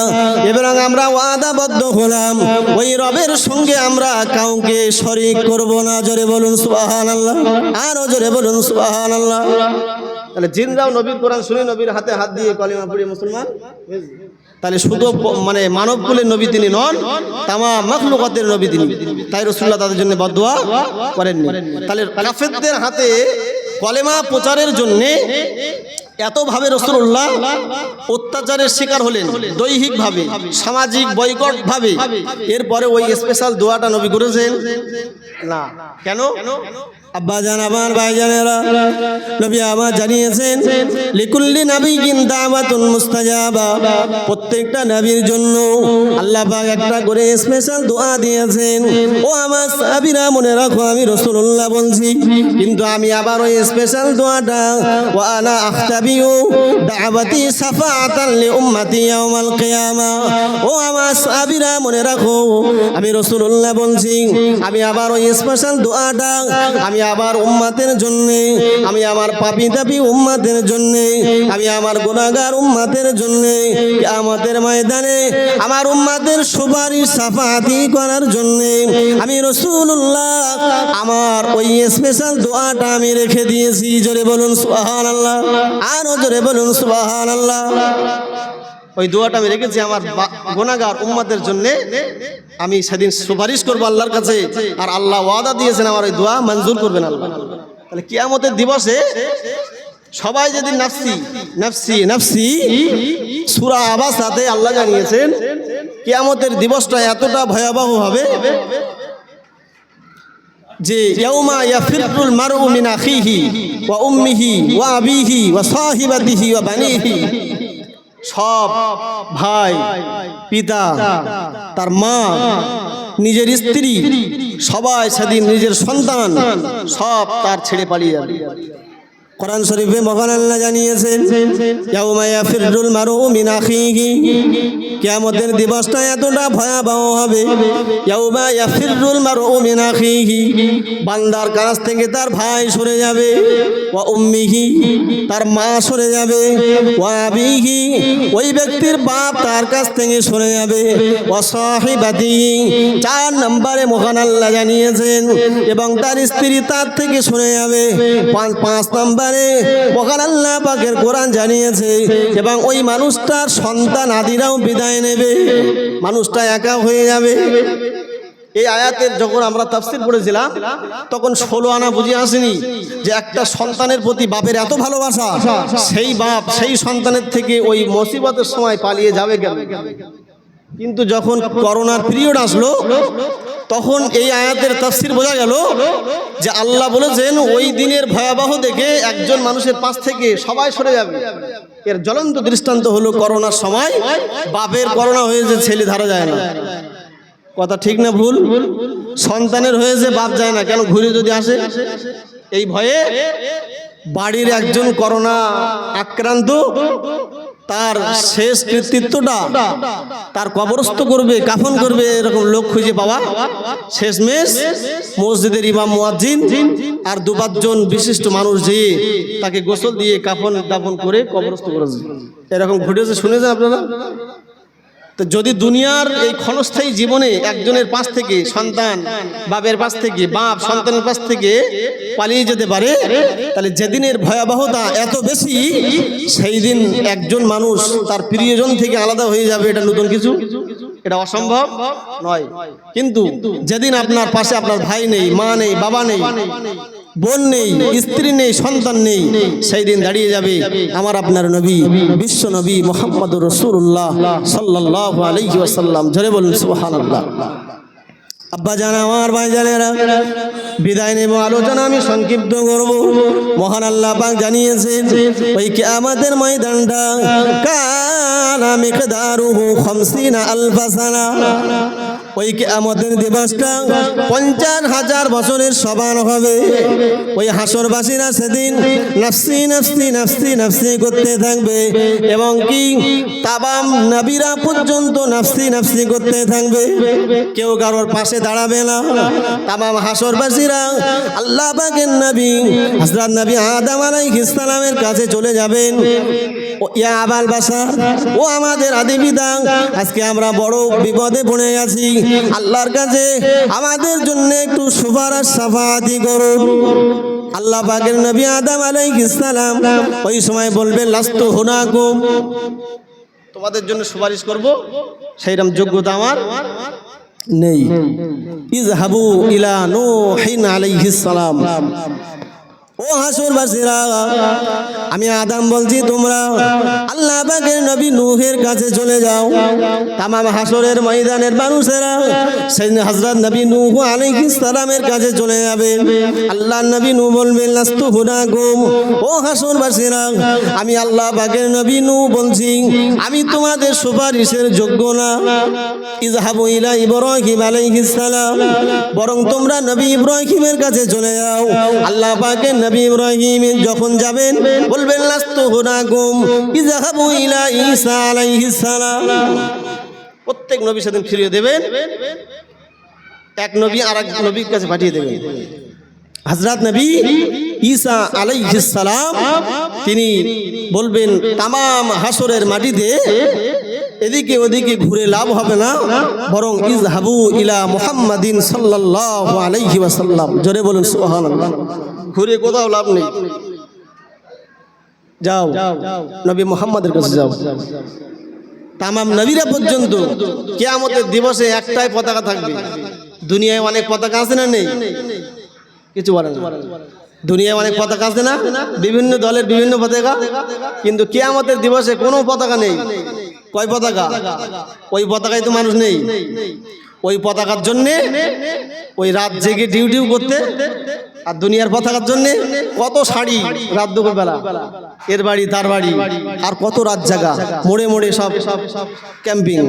এবং আমরা ওয়াদাবদ্ধ হলাম ওই রবের সঙ্গে আমরা কাউকে শরীক করব না। জোরে বলুন সুবহানাল্লাহ, আরো জোরে বলুন সুবহানাল্লাহ। তাহলে জিনরাও নবীর কোরআন শুনে নবীর হাতে হাত দিয়ে কলিমা পড়ে মুসলমান। তাহলে শুধু মানে মানব কুলের নবী তিনি নন, তামাম মাখলুকাতের নবী তিনি। তাই রাসূলুল্লাহ তাদের জন্য বদদুয়া করেননি। তাহলে কাফেরদের হাতে কলেমা প্রচারের জন্য এতভাবে রাসূলুল্লাহ অত্যাচারের শিকার হলেন, দৈহিকভাবে, সামাজিক বয়কটভাবে। এরপরে ওই স্পেশাল দোয়াটা নবী করেছেন না। কেন? আব্বা জান, আমার ভাইজানেরা, নবী আমার জানিয়েছেন লিকুল্লি নাবিয়্যিন দাওয়াতুন মুস্তাজাবা, প্রত্যেকটা নবীর জন্য আল্লাহ পাক একটা করে স্পেশাল দোয়া দিয়েছেন। ও আমার সাহাবীরা মনে রাখো, আমি রাসূলুল্লাহ বলছি, কিন্তু আমি আবার ওই স্পেশাল দোয়াটা ওয়া আনা আখতাবিউ দাওয়াতি শাফাআতান লি উম্মতি ইয়াউমাল কিয়ামা। ও আমার সাহাবীরা মনে রাখো, আমি রাসূলুল্লাহ বলছি, আমি আবার ওই স্পেশাল দোয়াটা আমি আবার উম্মতের জন্য, আমি আমার পাপী তাপী উম্মতের জন্য, আমি আমার গুনাহগার উম্মতের জন্য কিয়ামতের ময়দানে আমার উম্মতের সুপারিশ শাফাআতি করার জন্য আমি রাসূলুল্লাহ আমার ওই স্পেশাল দোয়াটা আমি রেখে দিয়েছি। জোরে বলুন সুবহানাল্লাহ, আরো জোরে বলুন সুবহানাল্লাহ। ওই দোয়াটা আমি রেখেছি আমার গুনাহগার উম্মতের জন্য, আমি সেদিন সুপারিশ করবো আল্লাহর কাছে, আর আল্লাহ ওয়াদা দিয়েছেন আমার ওই দোয়া মঞ্জুর করবেন আল্লাহ। তাহলে কিয়ামতের দিবসে সবাই যেদিন নাফসি নাফসি নাফসি, সূরা আবাসাতে আল্লাহ জানিয়েছেন কিয়ামতের দিবসটা এতটা ভয়াবহ হবে যে ইয়াউমা ইয়াফিরুল মারউ মিন আখিহি ওয়া উম্মিহি ওয়া আবিহি ওয়া সাহিবাতিহি ওয়া বানিহি, সব ভাই, পিতা, তার মা, নিজের স্ত্রী, সবাই সেদিন নিজের সন্তান সব তার ছেড়ে পালিয়ে যাবে। কোরআন শরীফে মহান আল্লাহ জানিয়েছেন ইয়াউমা ইয়াফিরুল মারউ মিন আখিহি, কিয়ামতের দিবসটা এতটা ভয়াবহ হবে। ইয়াউমা ইয়াফিরুল মারউ মিন আখিহি, বান্দার কাছ থেকে তার ভাই সরে যাবে, ওয়া উম্মিহি, তার মা সরে যাবে, ওয়া আবিহি, ওই ব্যক্তির বাপ তার কাছ থেকে সরে যাবে, ওয়া সাহিবাতিহি, 4 নম্বরে মহান আল্লাহ জানিয়েছেন, এবং তার স্ত্রী তার থেকে সরে যাবে। 5 নম্বরে মহান আল্লাহ পাকের কোরআন জানিয়েছে এবং ওই মানুষটার সন্তান আদিরাও বিদায় নেবে, মানুষটা একা হয়ে যাবে। এই আয়াতের যখন আমরা তাফসীর পড়েছিলাম তখন 16 আনা বুঝে আসেনি যে একটা সন্তানের প্রতি বাপের এত ভালোবাসা, সেই বাপ সেই সন্তানের থেকে ওই মুসিবতের সময় পালিয়ে যাবে কেন? কিন্তু যখন করোনার পিরিয়ড আসলো তখন এই আয়াতের তাফসীর বোঝা গেল যে আল্লাহ বলেছেন ওই দিনের ভয়াবহ দেখে একজন মানুষের পাশ থেকে সবাই সরে যাবে। এর জ্বলন্ত দৃষ্টান্ত হলো করোনার সময় বাপের করোনা হয়েছে, ছেলে ধরা যায় না। কথা ঠিক না ভুল? সন্তানের হয়েছে, বাপ যায় না কেন? ঘুরে যদি আসে, এই ভয়ে বাড়ির একজন করোনা আক্রান্ত, তার শেষ কৃতিত্বটা তার কবরস্থ করবে, কাফন করবে, এরকম লোক খুঁজে পাওয়া শেষমেশ মসজিদের ইমাম মুয়াজ্জিন আর 2-5 জন বিশিষ্ট মানুষ যেয়ে তাকে গোসল দিয়ে কাফন দাফন করে কবরস্থ করেছে। এরকম ঘটেছে, শুনেছেন আপনারা? তো যদি দুনিয়ার এই ক্ষণস্থায়ী জীবনে একজনের পাশ থেকে সন্তান, বাপের পাশ থেকে বাপ সন্তানের পাশ থেকে পালিয়ে যেতে পারে, তাহলে যেদিনের ভয়াবহতা এত বেশি, সেই দিন একজন মানুষ তার প্রিয়জন থেকে আলাদা হয়ে যাবে, এটা নতুন কিছু? এটা অসম্ভব নয়। কিন্তু যেদিন আপনার পাশে আপনার ভাই নেই, মা নেই, বাবা নেই, বোন নেই, স্ত্রী নেই, সন্তান নেই, সেই দিন দাঁড়িয়ে যাবে আমার আপনার নবী, বিশ্ব নবী মুহাম্মদুর রাসূলুল্লাহ সাল্লাল্লাহু আলাইহি ওয়াসাল্লাম। জোরে বলুন সুবহানাল্লাহ। আব্বা জান, আমার ভাই জানেরা, বিদায় নেব, আলোচনা আমি সংক্ষিপ্ত করব। মহান আল্লাহ পাক জানিয়েছেন ওই কিয়ামতের ময়দানটা কানা মিকদারুহু 50 আলফা সানা, ওই কিয়ামতের দিবসটা 50,000 বছরের সমান হবে। ওই হাসরবাসীরা সেদিন নাফসি নাফসি নাফসি নাফসি করতে থাকবে এবং কি তামাম নবীরা পর্যন্ত নাফসি নাফসি করতে থাকবে, কেউ কারোর পাশে দাঁড়াবে না। তামাম হাসরবাসীরা আল্লাহ পাকের নবী হযরত নবী আদম আলাইহিস সালামের কাছে চলে যাবেন। ইয়া আবাল বাশার, ও আমাদের আদি পিতা, আজকে আমরা বড় বিপদে পড়ে গেছি, আল্লাহর কাছে আমাদের জন্য একটু সুপারিশ সাফায়াতি করুন। আল্লাহ পাকের নবী আদম আলাইহিস সালাম ওই সময় বলবেন লাস্তু হুনাকুম, তোমাদের জন্য সুপারিশ করব সেইরকম যোগ্যতা আমার নেই। ইযহাবু ইলা নূহিন আলাইহিস সালাম, ও হাসরবাসীরা, আমি আদম বলছি তোমরা আল্লাহ পাকের নবী নূহের কাছে চলে যাও। তামাম হাসরের ময়দানের মানুষেরা সেই হযরত নবী নূহ আলাইহিস সালামের কাছে চলে যাবে। আল্লাহর নবী নূহ বলবেন লাস্তু হুনাকুম, ও হাসরবাসীরা, আমি আল্লাহ পাকের নবী নূহ বলছি আমি তোমাদের সুপারিশের যোগ্য না। ইযহাবু ইলা ইব্রাহিম আলাইহিস সালাম, বরং তোমরা নবী ইব্রাহিমের কাছে চলে যাও। আল্লাহ পাকের নবী ইব্রাহিম যখন যাবেন বলবেন লাস্তু হুনাকুম ইযহাবু ইলা ঈসা আলাইহিস সালাম। প্রত্যেক নবী সেদিন ফিরিয়ে দেবেন, এক নবী আরেক নবীর কাছে পাঠিয়ে দেবেন। হযরত নবী ঈসা আলাইহিস সালাম তিনি বলবেন তামাম হাসরের মাটিতে এদিকে ওদিকে ঘুরে লাভ হবে না, বরং ইযহাবু ইলা মুহাম্মাদিন সাল্লাল্লাহু আলাইহি ওয়াসাল্লাম। জোরে বলুন সুবহানাল্লাহ। ঘুরে কোথাও লাভ নেই, যাও নবী মুহাম্মাদের কাছে যাও। তামাম নবীরা পর্যন্ত কিয়ামতের দিবসে একটাই পতাকা থাকবে। দুনিয়ায় অনেক পতাকা আছে না নেই? কিছু বলেন না। দুনিয়ায় অনেক পতাকা আছে না, বিভিন্ন দলের বিভিন্ন পতাকা, কিন্তু কিয়ামতের দিবসে কোনো পতাকা নেই। কয় পতাকা? ওই পতাকায় তো মানুষ নেই। ওই পতাকার জন্যে ওই রাত জেগে ডিউটিও করতে, আর দুনিয়ার পতাকার জন্যে কত শাড়ি রাত দুপুর বেলা, এর বাড়ি তার বাড়ি, আর কত রাত জাগা, মোড়ে মোড়ে সব ক্যাম্পিং।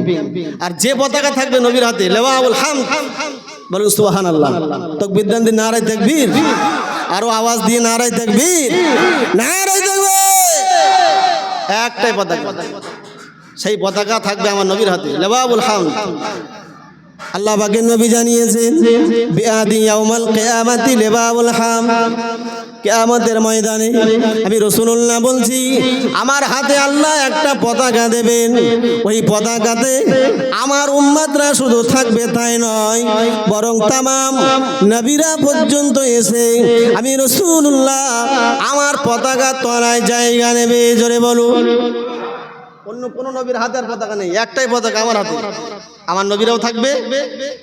আর যে পতাকা থাকবে নবীর হাতে, লেওয়াউল হামদ, বলুন সুবহানাল্লাহ। তাকবীর দেন, নারায়ে তাকবীর, আরো আওয়াজ দিয়ে নারায়ে তাকবীর, নারায়ে তাকবীর। একটাই পতাকা, সেই পতাকা থাকবে আমার নবীর হাতে, লেওয়াউল হামদ। আল্লাহ পাকের নবী জানিয়েছেন বিআদি ইয়াউমাল কিয়ামাতি লিবাউল হামদ, কিয়ামতের ময়দানে আমি রাসূলুল্লাহ বলছি আমার হাতে আল্লাহ একটা পতাকা দেবেন। ওই পতাকাতে আমার উম্মতরা শুধু থাকবে তাই নয়, বরং তামাম নবীরা পর্যন্ত এসে আমি রাসূলুল্লাহ আমার পতাকা তলায় জায়গা নেবে। জোরে বলুন। অন্য কোন নবীর হাতে আর পতাকা নেই, একটাই পতাকা আমার হাতে। আমার নবীরাও থাকবে,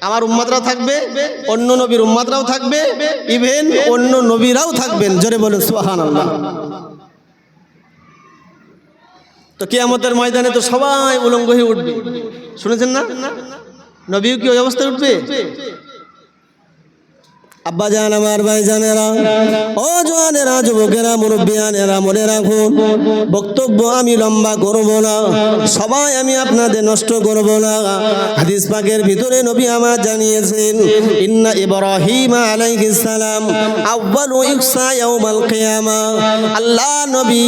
আমার উম্মতরাও থাকবে, অন্য নবীর উম্মতরাও থাকবে, ইভেন অন্য নবীরাও থাকবেন। জোরে বলুন সুবহানাল্লাহ। তো কিয়ামতের ময়দানে তো সবাই উলঙ্গ হয়ে উঠবে, শুনেছেন না? নবীও কি ওই অবস্থায় উঠবে? আব্বা জান, আমার ভাই জানেরা, ও জওয়ানেরা, যুবকেরা, মুরব্বিয়ানেরা, মনে রাখুন বক্তব্য আমি লম্বা করব না, সবাই আমি আপনাদের নষ্ট করব না। হাদিস পাকের ভিতরে নবী আমার জানিয়েছেন ইন্না ইব্রাহিম আলাইহিস সালাম আউয়ালু ইউসা ইয়াউমাল কিয়ামা। আল্লাহ নবী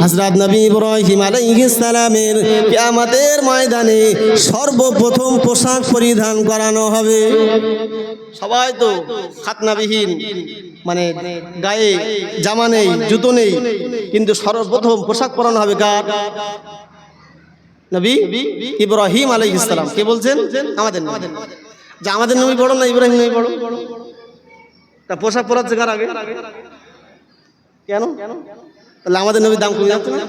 হযরত নবী ইব্রাহিম আলাইহিস সালামের কিয়ামতের ময়দানে সর্বপ্রথম পোশাক পরিধান করানো হবে। সবাই তো খাতনাবিহীন, মানে গায়ে জামা নেই, জুতো নেই, কিন্তু সর্বপ্রথম পোশাক পরানো হবে কার? নবী ইব্রাহিম আলাইহিস সালাম। কে বলছেন? আমাদের নবী। যে আমাদের নবী বড় না ইব্রাহিম নবী বড়? তা পোশাক পরাচ্ছে কার আগে? কেন? তাহলে আমাদের নবীর দাম কমে যাচ্ছে না?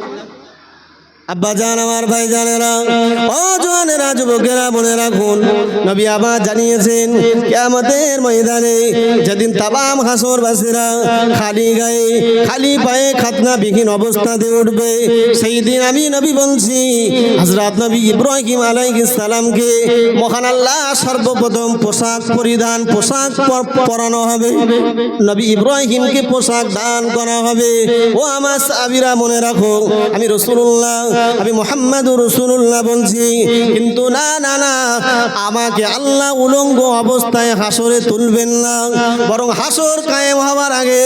আব্বা জান, আমার ভাই জানেরা, ও জওয়ানেরা, যুবকেরা, মনে রাখুন নবী আবার জানিয়েছেন কিয়ামতের ময়দানে যেদিন তামাম হাসরবাসীরা খালি গায়ে খালি পায়ে খাতনাবিহীন অবস্থাতে উঠবে, সেই দিন আমি নবী বলছি হযরত নবী ইব্রাহিম আলাইহিস সালামকে মহান আল্লাহ সর্বপ্রথম পোশাক পরিধান, পোশাক পরানো হবে। নবী ইব্রাহিমকে পোশাক দান করা হবে। ও আমার সাহাবীরা, মনে রাখো আমি রাসূলুল্লাহ আমি মুহাম্মাদুর রাসূলুল্লাহ বলছি, কিন্তু না না না, আমাকে আল্লাহ উলঙ্গ অবস্থায় হাসরে তুলবেন না, বরং হাসর কায়েম হওয়ার আগে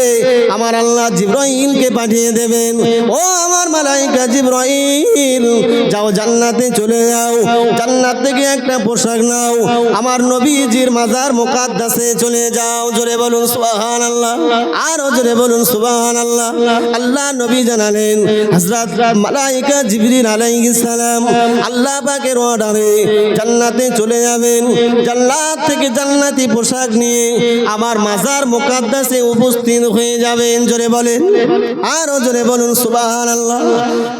আমার আল্লাহ জিবরাইলকে পাঠিয়ে দেবেন। ও আমার মালাইকা জিবরাইল, যাও জান্নাতে চলে যাও, জান্নাত থেকে একটা পোশাক নাও, আমার নবীজির মাজার মুকাদ্দাসে চলে যাও। জোরে বলুন সুবহানাল্লাহ, আরো জোরে বলুন সুবহানাল্লাহ। আল্লাহ নবী জানালেন হযরত মালাইকা জিবরিল আলাইহিস সালাম আল্লাহ পাকের অর্ডারে জান্নাতে চলে যাবেন, জান্নাত থেকে জান্নাতি পোশাক নিয়ে আমার মাজার মুকাদ্দাসে উপস্থিত হয়ে যাবেন। জোরে বলেন, আরো জোরে বলুন সুবহানাল্লাহ।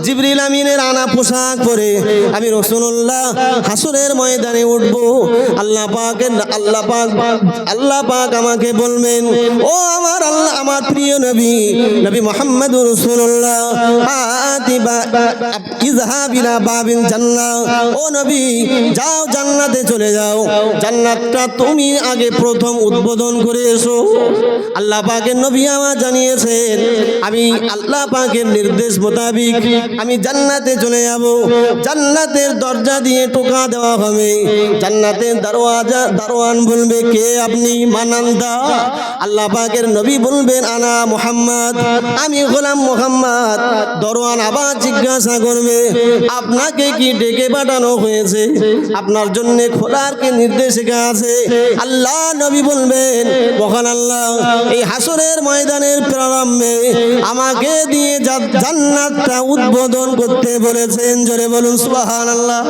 জিবরিল আমিনের আনা পোশাক পরে আমি রাসূলুল্লাহ হাসরের ময়দানে উঠব। আল্লাহ পাক আমাকে বলবেন, ও আমার আল্লাহ, আমার প্রিয় নবী নবী মুহাম্মদুর রাসূলুল্লাহ, ইযহাব ইলা বাবিল জান্নাহ, ও নবী যাও জান্নাতে চলে যাও, জান্নাতটা তুমি আগে প্রথম উদ্বোধন করে এসো। আল্লাহ পাকের নবী আমার জানিয়েছেন, আমি আল্লাহ পাকের নির্দেশ মোতাবেক আমি জান্নাতে চলে যাব। জান্নাতের দরজা দিয়ে টোকা দেওয়া হবে, জান্নাতের দারোয়ান বলবে, কে আপনি? মানান্দা। আল্লাহ পাকের নবী বলবেন, আনা মুহাম্মদ, আমি গোলাম মুহাম্মদ। দারোয়ান আবার জিজ্ঞাসা করবে, আপনাকে কি ডেকে পাঠানো হয়েছে? আপনার জন্য খোলার কি নির্দেশিকা আছে? আল্লাহ নবী বলবেন, মহান আল্লাহ এই হাসরের ময়দানের প্রারম্ভে আমাকে দিয়ে জান্নাতটা উদ্বোধন করতে বলেছেন। জোরে বলুন সুবহানাল্লাহ,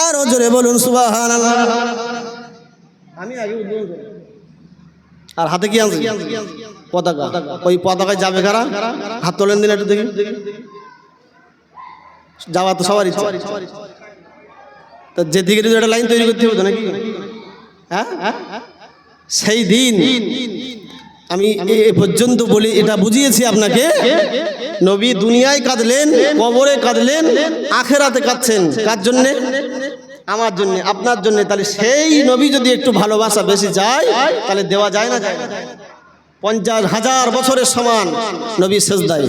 আরো জোরে বলুন সুবহানাল্লাহ। আমি আগে উদ্বোধন করি। আর হাতে কি আছে? পতাকা। ওই পতাকায় যাবে কারা? হাত তোলেন দিন একটু দেখি। যাওয়া তো সবার ইচ্ছা, তা যেদিকে একটা লাইন তৈরি করতে হবে তো নাকি? হ্যাঁ, সেই দিন আমি এ পর্যন্ত বলি, এটা বুঝিয়েছি আপনাকে। নবী দুনিয়ায় কাঁদলেন, কবরে কাঁদলেন, আখেরাতে কাঁদছেন কার জন্যে? আমার জন্য, আপনার জন্য। তাহলে সেই নবী যদি একটু ভালোবাসা বেশি যায়, তাহলে দেওয়া যায় না? যায়। 50,000 বছরের সমান নবী সেজদায়।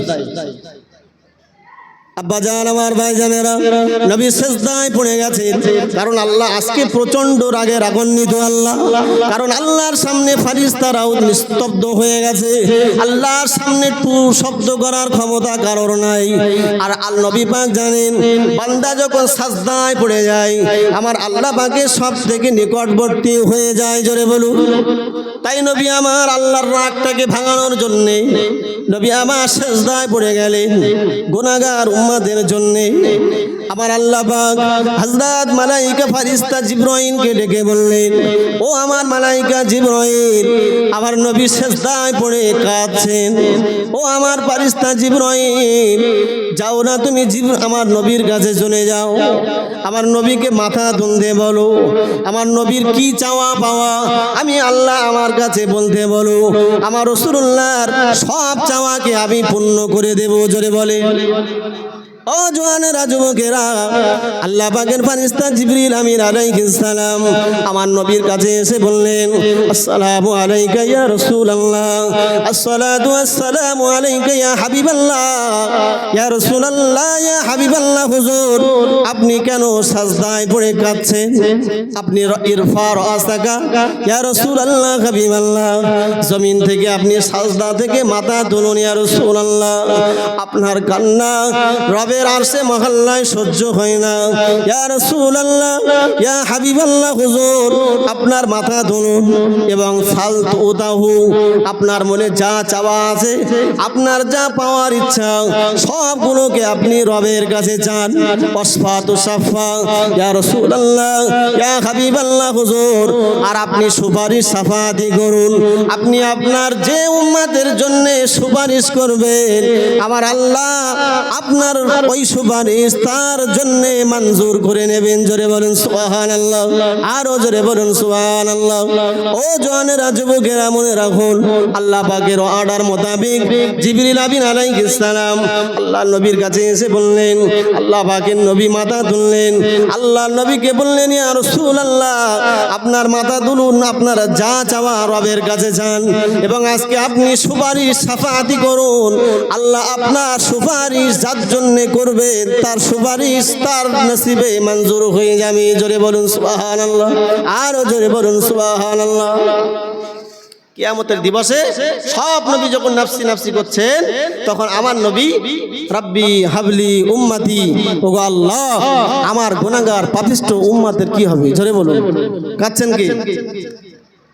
আব্বাজান, আমার ভাইজানেরা, নবী সেজদায় পড়ে গেছেন। কারণ আল্লাহ আজকে প্রচন্ড রাগে রাগান্বিত আল্লাহ। কারণ আল্লাহর সামনে ফারিস্তারাও নিস্তব্ধ হয়ে গেছে। আল্লাহর সামনে টু শব্দ করার ক্ষমতা কারোর নাই। আর নবী পাক জানেন, বান্দা যখন সাজদায় পড়ে যায়, আমার আল্লাহ পাকের সব থেকে নিকটবর্তী হয়ে যায়। জোরে বলুন। তাই নবী আমার আল্লাহর রাগটাকে ভাঙানোর জন্য নবী আমার সেজদায় পড়ে গেলেন গুনাহগার উম্মতের জন্য। আমার আল্লাহ পাক হযরত মালাইকা ফারিস্তা জিবরাইলকে ডেকে বললেন, ও আমার মালাইকা জিবরাইল, আমার নবী সেজদায় পড়ে কাঁদছেন। ও আমার ফারিস্তা জিবরাইল, যাও না তুমি আমার নবীর কাছে চলে যাও, আমার নবীকে মাথা তুলতে বলো, আমার নবীর কি চাওয়া পাওয়া আমি আল্লাহ আমার কাছে বলতে বলো, আমার রাসূলুল্লাহর সব চাওয়াকে আমি পূর্ণ করে দেব। জোরে বলে। ও জওয়ানেরা, যুবকেরা, আল্লাহ পাকের ফেরেশতা জিবরিল আমিন আলাইহিস সালাম আমার নবীর কাছে এসে বললেন, আসসালামু আলাইকা ইয়া রাসূলুল্লাহ, আসসালাতু ওয়াসসালামু আলাইকা ইয়া হাবিবাল্লাহ, ইয়া রাসূলুল্লাহ, ইয়া হাবিবাল্লাহ। হুজুর, আপনি কেন সাজদায় পড়ে কাঁদছেন? আপনি ইরফা রাসাকা ইয়া রাসূলুল্লাহ, হাবিবাল্লাহ, জমিন থেকে আপনি সাজদা থেকে মাথা তুলুন ইয়া রাসূলুল্লাহ। আপনার কান্না রবের আরশে মহল্লায় সহ্য হয় না ইয়া রাসূলুল্লাহ, ইয়া হাবিবাল্লাহ। হুজুর, আপনার মাথা তুলুন এবং ফালতুতাহু, আপনার মনে যা চাওয়া আছে, আপনার যা পাওয়ার ইচ্ছা, সবগুলোকে আপনি রবের কাছে চান। ওয়াসফাতু সাফা ইয়া রাসূলুল্লাহ, ইয়া হাবিবাল্লাহ। হুজুর, আর আপনি সুপারিশ সাফাতি করুন। আপনি আপনার যে উম্মতের জন্য সুপারিশ করবেন, আমার আল্লাহ আপনার ওই সুপারিশ তার জন্য মঞ্জুর করে নেবেন। জোরে বলুন সুবহানাল্লাহ, আরো জোরে বলুন সুবহানাল্লাহ। ও জওয়ানেরা, যুবকেরা, মনে রাখুন, আল্লাহ পাকের অর্ডার মোতাবেক জিবরিল আমিন আলাইহিস সালাম আল্লাহ নবীর কাছে এসে বললেন, আল্লাহ পাকের নবী মাথা তুললেন। আল্লাহ নবীকে বললেন, ইয়া রাসূলুল্লাহ, আপনার মাথা তুলুন, আপনারা যা চাওয়া রবের কাছে চান এবং আজকে আপনি সুপারিশ সাফাতি করুন। আল্লাহ আপনার সুপারিশ যার জন্য করবেন তার সুপারিশ তার নসিবে মঞ্জুর হয়ে যাবে। জোরে বলুন সুবহানাল্লাহ, আরো জোরে বলুন সুবহানাল্লাহ। কিয়ামতের দিবসে সব নবী যখন নাফসি নাফসি করছেন, তখন আমার নবী রাব্বি হাবলি উম্মতি, ওগো আল্লাহ আমার গুনাহগার পাপিষ্ঠ উম্মতের কি হবে? জোরে বলুন। কাঁদছেন কি?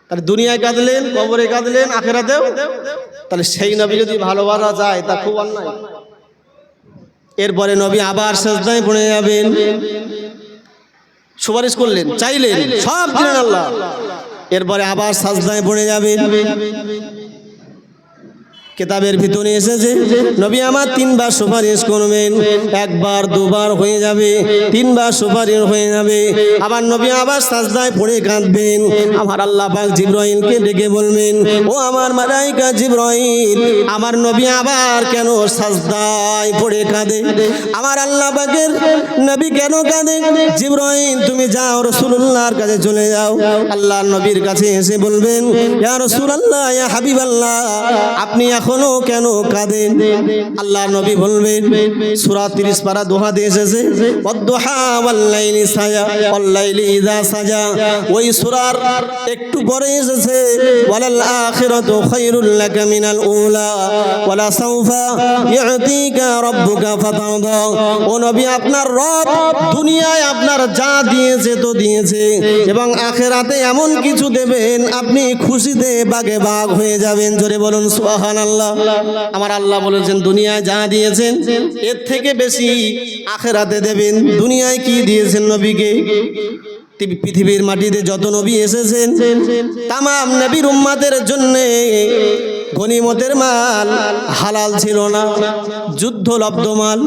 তাহলে দুনিয়ায় কাঁদলেন, কবরে কাঁদলেন, আখিরাতেও। তাহলে সেই নবী যদি ভালোবাসা যায় তা খুব অন্যায়। এরপরে নবী আবার সিজদায় পড়ে যাবেন, সুপারিশ করলেন, চাইলেন, সব দিলেন আল্লাহ, এরপরে আবার সাজদায় পড়ে যাবেন। কিতাবের ভিতরে এসেছে নবী আমার তিনবার সুপারিশ করবেন, একবার দুবার হয়ে যাবে, তিনবার সুপারিশ হয়ে যাবে, আবার নবী আবার সাজদায় পড়ে কাঁদবেন। আমার আল্লাহ পাক জিবরাইলকে ডেকে বলবেন, ও আমার মালাইকা জিবরাইল, আমার নবী আবার কেন সাজদায় পড়ে কাঁদে? আমার আল্লাহ পাকের নবী কেন কাঁদে? জিবরাইল তুমি যাও রাসূলুল্লাহর কাছে চলে যাও। আল্লাহর নবীর কাছে এসে বলবেন, ইয়া রাসূলুল্লাহ, ইয়া হাবিবাল্লাহ, আপনি এখনো কেন কাঁদেন? আল্লাহ নবী বলবেন, সূরা 30 পারা দোহাতে এসেছে, ওয়াদ-দুহা ওয়াল-লাইলি সাজা ওয়াল-লাইলি ইযা সাজা। ওই সূরার একটু পরে এসেছে, ওয়ালাল আখিরাতু খায়রুল লাকা মিনাল উলা ওয়ালা সাওফা ইউতিকা রাব্বুকা ফাতারদা। ও নবী, আপনার রব দুনিয়ায় আপনার যা দিয়েছে তো দিয়েছে, এবং আখিরাতে এমন কিছু দেবেন আপনি খুশিতে বাগে বাগ হয়ে যাবেন। জোরে বলুন সুবহানাল্লাহ। আমার আল্লাহ বলেছেন দুনিয়ায় যা দিয়েছেন এর থেকে বেশি আখিরাতে দেবেন। দুনিয়ায় কি দিয়েছেন নবীকে? পৃথিবীর মাটিতে যত নবী এসেছেন তামাম নবীর উম্মতের জন্য গনিমতের মাল হালাল ছিল না, যুদ্ধলব্ধ মাল।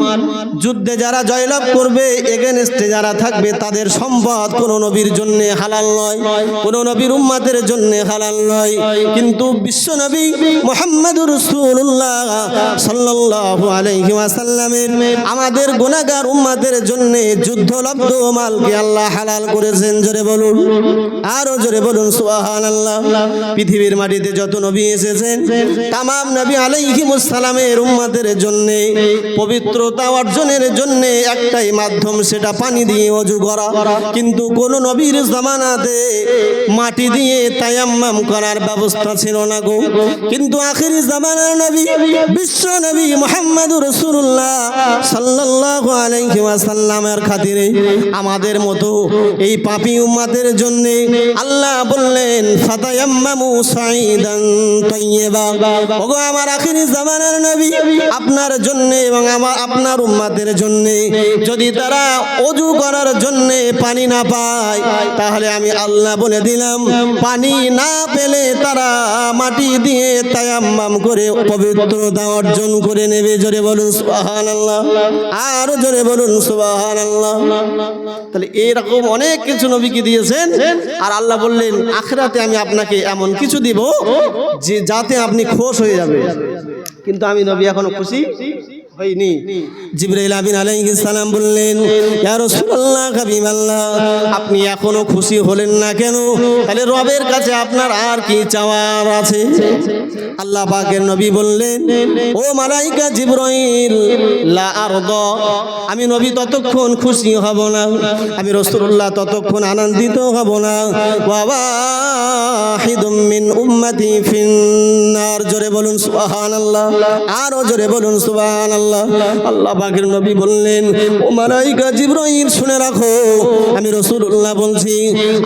যুদ্ধে যারা জয়লাভ করবে, এগেনস্টে যারা থাকবে, তাদের সম্পদ কোনো নবীর জন্য হালাল নয়, কোনো নবীর উম্মতের জন্য হালাল নয়। কিন্তু বিশ্ব নবী মুহাম্মদুর রাসূলুল্লাহ সাল্লাল্লাহু আলাইহি ওয়াসাল্লামের আমাদের গুনাহগার উম্মতের জন্য যুদ্ধলব্ধ মালকে আল্লাহ হালাল করেছেন। জোরে বলুন, আরো জোরে বলুন সুবহানাল্লাহ। পৃথিবীর মাটিতে যত নবী এসেছেন তামাম নবী আলাইহিমুস সালামের উম্মতের জন্য পবিত্রতা অর্জনের জন্য একটাই মাধ্যম, সেটা পানি দিয়ে ওযু করা। কিন্তু কোন নবীর জামানাতে মাটি দিয়ে তায়াম্মাম করার ব্যবস্থা ছিল না গো। কিন্তু আখিরি জামানার নবী বিশ্ব নবী মুহাম্মদুর রাসূলুল্লাহ সাল্লাল্লাহু আলাইহি ওয়াসাল্লামের খাতিরে আমাদের মতো এই পাপী উম্মতের জন্য আল্লাহ বললেন, ফাতায়াম্মামু সাঈদান তাইয়্যিবা। ওগো আমার আখিরি জামানার নবী, আপনার জন্য এবং আপনার উম্মতের জন্য যদি তারা ওযু করার জন্য পানি না পায়, তাহলে আমি আল্লাহ বলে দিলাম, পানি না পেলে তারা মাটি দিয়ে তায়াম্মাম করে পবিত্রতা অর্জন করে নেবে। জোরে বলুন সুবহানাল্লাহ, আর জোরে বলুন সুবহানাল্লাহ। তাহলে এরকম অনেক কিছু নবীকে দিয়েছেন, আর আল্লাহ বললেন আখিরাতে আমি আপনাকে এমন কিছু দিব যে যাতে আপনি খুশি হয়ে যাবে। কিন্তু আমি নবী এখনো খুশি হয়নি। জিবরাইল আমিন আলাইহিস সালাম বললেন, ইয়া রাসূলুল্লাহ, হাবিবাল্লাহ, আপনি এখনো খুশি হলেন না কেন? তাহলে রবের কাছে আপনার আর কি চাওয়ার আছে? আল্লাহ পাকের নবী বললেন, ও মালাইকা জিবরাইল, লা আরদা, আমি নবী ততক্ষণ খুশি হব না, আমি রাসূলুল্লাহ ততক্ষণ আনন্দিত হব না, ওয়া ওয়াহিদুম মিন উম্মতি ফিন্নার। জোরে বলুন সুবহানাল্লাহ, আরো জোরে বলুন সুবহানাল্লাহ। আল্লাহ পাকের নবী বললেন, ও মালাইকা জিবরাইল, শুনে রাখো, আমি রাসূলুল্লাহ বলছি,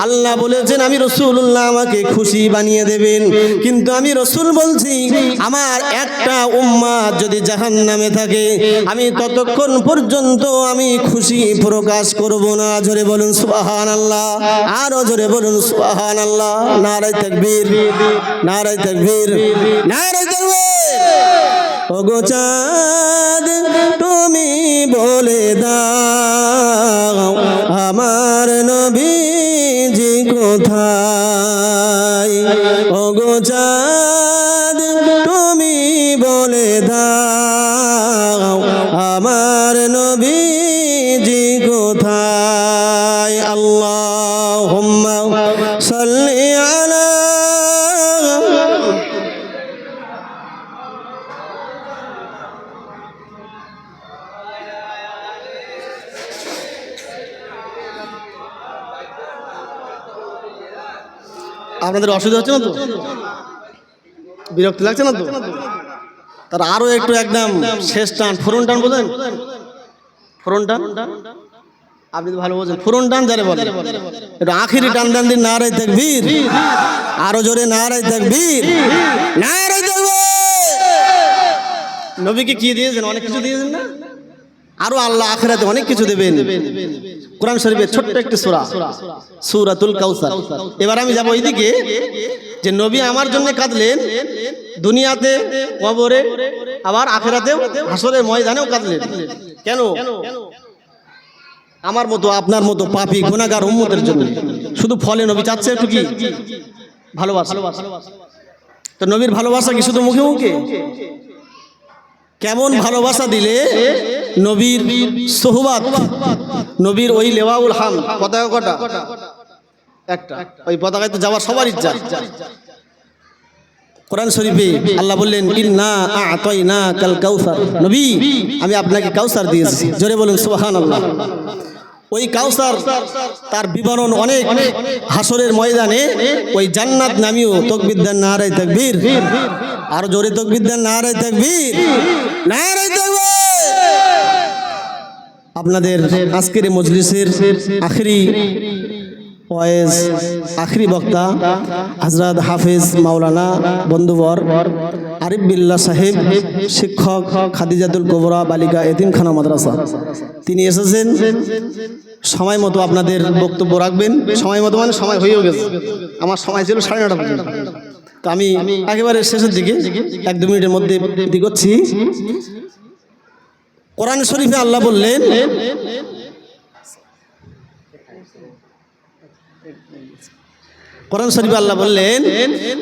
আল্লাহ বলেছেন আমি রাসূলুল্লাহ আমাকে খুশি বানিয়ে দেবেন। কিন্তু আমি রাসূল বলছি, আমার একটা উম্মত যদি জাহান্নামে থাকে, আমি ততক্ষণ পর্যন্ত আমি খুশি প্রকাশ করব না। জোরে বলুন সুবহানাল্লাহ, আরো জোরে বলুন সুবহানাল্লাহ। নারে তাকবীর, নারে তাকবীর, নারে তাকবীর। ওগো চাঁদ, তুমি বলে দাও আমার নবীজি কোথায়? ওগো চাঁদ, তুমি বলে দাও আমার নবীজি কোথায়? আল্লাহুম্মা সাল্লি আলা আপনাদের অসুবিধা হচ্ছে না তো? বিরক্তি লাগছে না তো? তার আরো একটু একদম শেষ টান, ফোরন টান বোঝেন? ফোরন টান আপনি তো ভালো বোঝেন। ফোরন টান যারে বলে একটু আখিরি টান টান দিন, নারায়ে তাকবীর, আরো জোরে নারায়ে তাকবীর, নারায়ে তাকবীর। নবীকে কি দিয়েছেন? অনেক কিছু দিয়েছেন না? আরো আল্লাহ আখিরাতে অনেক কিছু দেবেন। কোরআন শরীফের ছোট্ট একটি সূরা, সূরাতুল কাউসার। এবার আমি যাব এইদিকে যে নবী আমার জন্য কাঁদলেন, দুনিয়াতে, কবরে, আবার আখিরাতেও, হাসরের ময়দানেও কাঁদলেন। কেন? আমার মতো আপনার মতো পাপী গুনাহগার উম্মতের জন্য। শুধু ফলে নবী চাচ্ছে একটু কি ভালোবাসা। তো নবীর ভালোবাসা কি শুধু মুখে মুখে? কেমন ভালোবাসা দিলে নবীর সোহবাত, নবীর ওই লেওয়াউল হাম, পতাকা কটা? একটা। ওই পতাকায় তো যাওয়ার সবার ইচ্ছা। কোরআন শরীফে আল্লাহ বললেন, ইন্না আ'তাইনাকাল কাউসার। নবী, আমি আপনাকে কাউসার দিয়েছি। জোরে বলুন সুবহানাল্লাহ। ওই কাউসার তার বিবরণ অনেক। হাসরের ময়দানে ওই জান্নাত নামীয়, তাকবীর দেন, নারায়ে তাকবীর, আর জোরে তাকবীর দেন, নারায়ে তাকবীর, নারায়ে তাকবীর। আপনাদের আজকের এই মজলিসের আখেরি ওয়াইজ, আখেরি বক্তা হযরত হাফেজ মাওলানা বন্ধুবর আরিফ বিল্লাহ সাহেব, শিক্ষক খাদিজাতুল কুবরা বালিকা এতিমখানা মাদ্রাসা। তিনি এসেছেন। সময় মতো আপনাদের বক্তব্য রাখবেন। সময় মতো মানে সময় হয়েও গেছে, আমার সময় ছিল 9:30 পর্যন্ত। তো আমি একেবারে শেষের দিকে 1-2 মিনিটের মধ্যে দিগচ্ছি। কোরআন শরীফে আল্লাহ বললেন, কোরআন শরীফে আল্লাহ বললেন,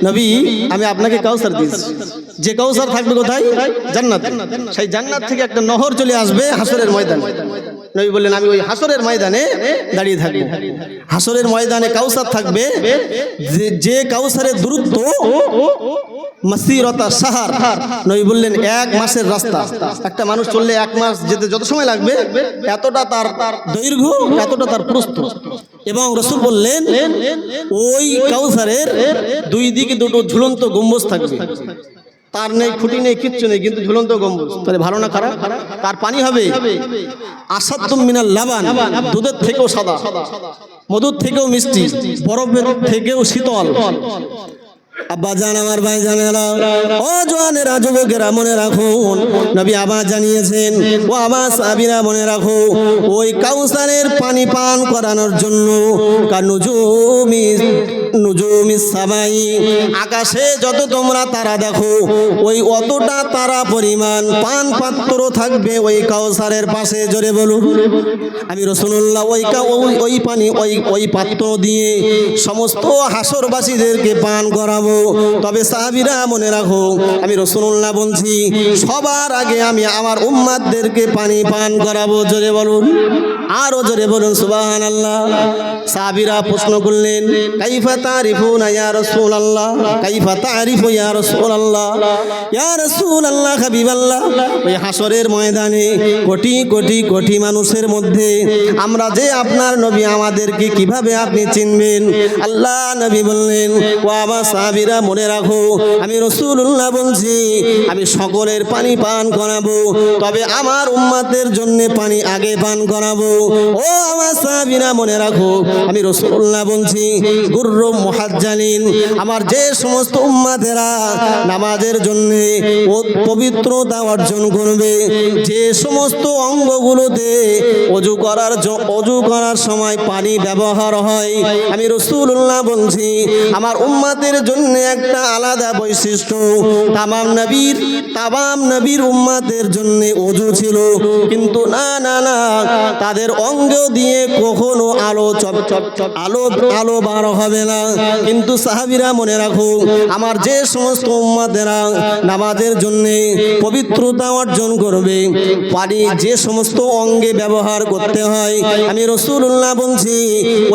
নবী, আমি আপনাকে কাউসার দিয়েছি। যে কাউসার থাকবে কোথায়? জান্নাতে। সেই জান্নাত থেকে একটা নহর চলে আসবে হাসরের ময়দানে। নবী বললেন, আমি ওই হাসরের ময়দানে দাঁড়িয়ে থাকবো। হাসরের ময়দানে কাউসার থাকবে, যে কাউসারের দূরত্ব মাসিরাতা শাহর। নবী বললেন 1 মাসের রাস্তা। একটা মানুষ চললে 1 মাস যেতে যত সময় লাগবে, এতটা তার দৈর্ঘ্য, এতটা তার প্রস্থ। এবং রাসূল বললেন, ওই কাউসারের 2 দিকে 2টো ঝুলন্ত গম্বুজ থাকবে। তার নেই, খুঁটি নেই, কিচ্ছু নেই, কিন্তু ঝুলন্ত গম্বুজ। তাহলে ভালো না খারাপ? তার পানি হবে আসাদুম মিনাল লাবান, দুধের থেকেও সাদা, মধুর থেকেও মিষ্টি, বরফের থেকেও শীতল। আব্বা জান, আমার ভাই জানেরা, ও জওয়ানেরা, যুবকেরা, মনে রাখুন, নবী আবার জানিয়েছেন, ও আমার সাহাবীরা মনে রাখো, ওই কাউসারের পানি পান করানোর জন্য নুজুমিস সামাই, আকাশে যত তোমরা তারা দেখো, ওই অতটা তারা পরিমাণ পান পাত্র থাকবে ওই কাউসারের পাশে। জোরে বলুন। আমি রাসূলুল্লাহ ওই পানি ওই পাত্র দিয়ে সমস্ত হাসরবাসীদেরকে পান করাবো। তবে সাহাবীরা মনে রাখো, আমি রাসূলুল্লাহ বলছি, সবার আগে আমি আমার উম্মতদেরকে পানি পান করাবো। জোরে বলুন, আরো জোরে বলুন সুবহানাল্লাহ। সাহাবীরা প্রশ্ন করলেন, কাইফা তারিফুনা ইয়া রাসূলুল্লাহ, কাইফা তারিফু ইয়া রাসূলুল্লাহ, ইয়া রাসূলুল্লাহ, হাবিবাল্লাহ, ওই হাসরের ময়দানে কোটি কোটি কোটি মানুষের মধ্যে আমরা যে আপনার নবী, আমাদেরকে কিভাবে আপনি চিনবেন? আল্লাহ নবী বললেন, ও আমার সাহাবীরা মনে রাখো, আমি রাসূলুল্লাহ বলছি, আমি সকলের পানি পান করাবো, তবে আমার উম্মতের জন্য পানি আগে পান করাবো। ও আমার সাহাবীরা মনে রাখো, আমি রাসূলুল্লাহ বলছি, গুররুম মুহাজ্জালিন, আমার যে সমস্ত উম্মতেরা নামাজের জন্য পবিত্রতা অর্জন করবে, যে সমস্ত অঙ্গগুলোতে ওযু করার সময় পানি ব্যবহার হয়, আমি রাসূলুল্লাহ বলছি, আমার উম্মতের জন্য একটা আলাদা বৈশিষ্ট্য। তামাম নবীর উম্মতের জন্য ওযু ছিল, কিন্তু না না না, তাদের অঙ্গ দিয়ে কখনো আলো বার হবে না। কিন্তু সাহাবীরা মনে রাখো, আমার যে সমস্ত উম্মতেরা নামাজের জন্য পবিত্রতা অর্জন করবে, পানি যে সমস্ত অঙ্গে ব্যবহার করতে হয়, আমি রাসূলুল্লাহ বলছি,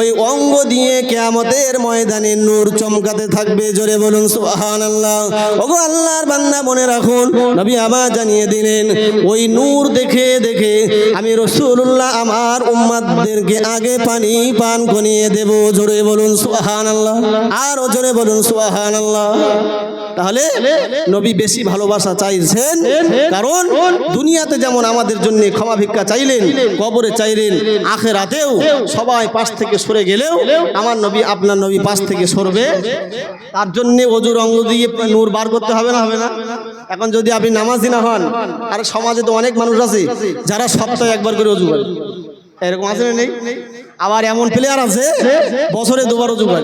ওই অঙ্গ দিয়ে কিয়ামতের ময়দানে নূর চমকাতে থাকবে। জোরে বলুন সুবহানাল্লাহ। ওগো আল্লাহর বান্দা মনে রাখুন, নবী আবার জানিয়ে দিলেন, ওই নূর দেখে দেখে আমি রাসূলুল্লাহ আমার উম্মতদেরকে আগে পানি পান করিয়ে দেব। জোরে বলুন সুবহানাল্লাহ। সুবহানাল্লাহ, আরো জোরে বলুন সুবহানাল্লাহ। তাহলে নবী বেশি ভালোবাসা চাইছেন, কারণ দুনিয়াতে যেমন আমাদের জন্য ক্ষমা ভিক্ষা চাইলেন, কবরে চাইলেন, আখিরাতেও সবাই পাশ থেকে সরে গেলেও আমার নবী আপনার নবী পাশ থেকে সরবে। তার জন্য ওযুর অঙ্গ দিয়ে নূর বার করতে হবে না? হবে না? এখন যদি আপনি নামাজি না হন, আর সমাজে তো অনেক মানুষ আছে যারা সপ্তাহে একবার করে ওযু করে, এরকম আছে না? নেই? আবার এমন প্লেয়ার আছে বছরে দুবার ওযু করে,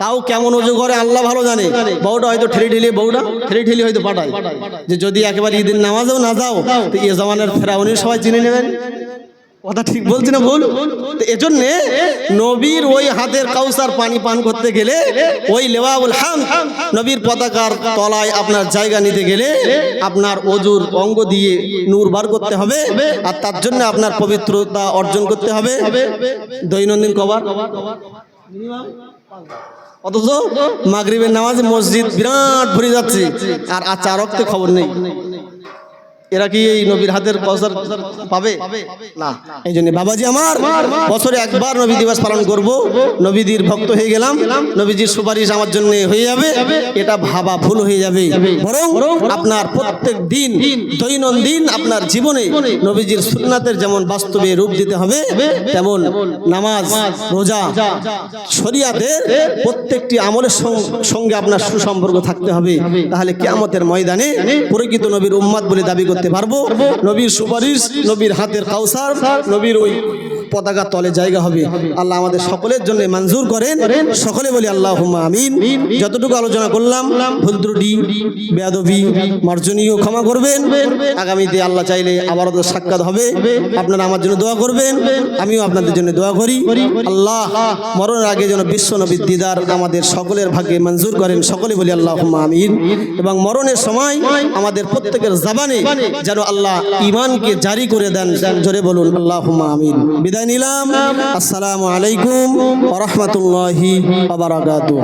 তাও কেমন ওযু করে আল্লাহ ভালো জানে। বউটা হয়তো ঠেলি ঠেলি হয়তো পাঠায় যে যদি একেবারে ঈদের নামাজেও না যাও তো এ জামানার ফেরাউনি সবাই চিনে নেবেন। কথা ঠিক বলছি না ভুল? তো এজন্যে নবীর ওই হাতের কাউসার পানি পান করতে গেলে, ওই লেওয়াউল হামদ নবীর পতাকার তলায় আপনার জায়গা নিতে গেলে আপনার ওযুর অঙ্গ দিয়ে নূর বার করতে হবে, আর তার জন্য আপনার পবিত্রতা অর্জন করতে হবে। দৈনন্দিন কবার, অথচ মাগরিবের নামাজে মসজিদ বিরাট ভরে যাচ্ছে, আর আচারকতে খবর নেই। এরা কি এই নবীর হাতের কাউসার পাবে না? এই জন্য বাবাজি আমার, বছরে একবার নবী দিবস পালন করব, নবীজির ভক্ত হয়ে গেলাম, নবীজির সুপারিশ আমার জন্য হয়ে যাবে, এটা ভাবা ভুল হয়ে যাবে। বরং আপনার প্রত্যেক দিন দৈনন্দিন আপনার জীবনে নবীজির সুন্নাতের যেমন বাস্তবে রূপ দিতে হবে, তেমন নামাজ, রোজা, শরিয়াতের প্রত্যেকটি আমলের সঙ্গে আপনার সুসম্পর্ক থাকতে হবে। তাহলে কিয়ামতের ময়দানে প্রকৃত নবীর উম্মত বলে দাবি করতে পারবো। নবীর সুপারিশ, নবীর হাতের কাউসার, নবীর ওই পতাকা তলে জায়গা হবে। আল্লাহ আমাদের সকলের জন্য মঞ্জুর করেন, সকলে বলি আল্লাহুম্মা আমিন। যতটুকু আলোচনা করলাম ভুল ত্রুটি, বেয়াদবি, মার্জনীয় ক্ষমা করবেন। আগামীতে আল্লাহ চাইলে আবারও তো সাক্ষাৎ হবে, আপনারা আমার জন্য দোয়া করবেন, আমিও আপনাদের জন্য দোয়া করি। আল্লাহ মরণের আগে যেন বিশ্ব নবীর দিদার আমাদের সকলের ভাগ্যে মঞ্জুর করেন, সকলে বলি আল্লাহুম্মা আমিন। এবং মরণের সময় আমাদের প্রত্যেকের জবানে যেন আল্লাহ ঈমানকে জারি করে দেন, জোরে বলুন আল্লাহুম্মা আমিন। বিদায় নিলাম। আসসালামু আলাইকুম ওয়া রাহমাতুল্লাহি ওয়া বারাকাতুহু।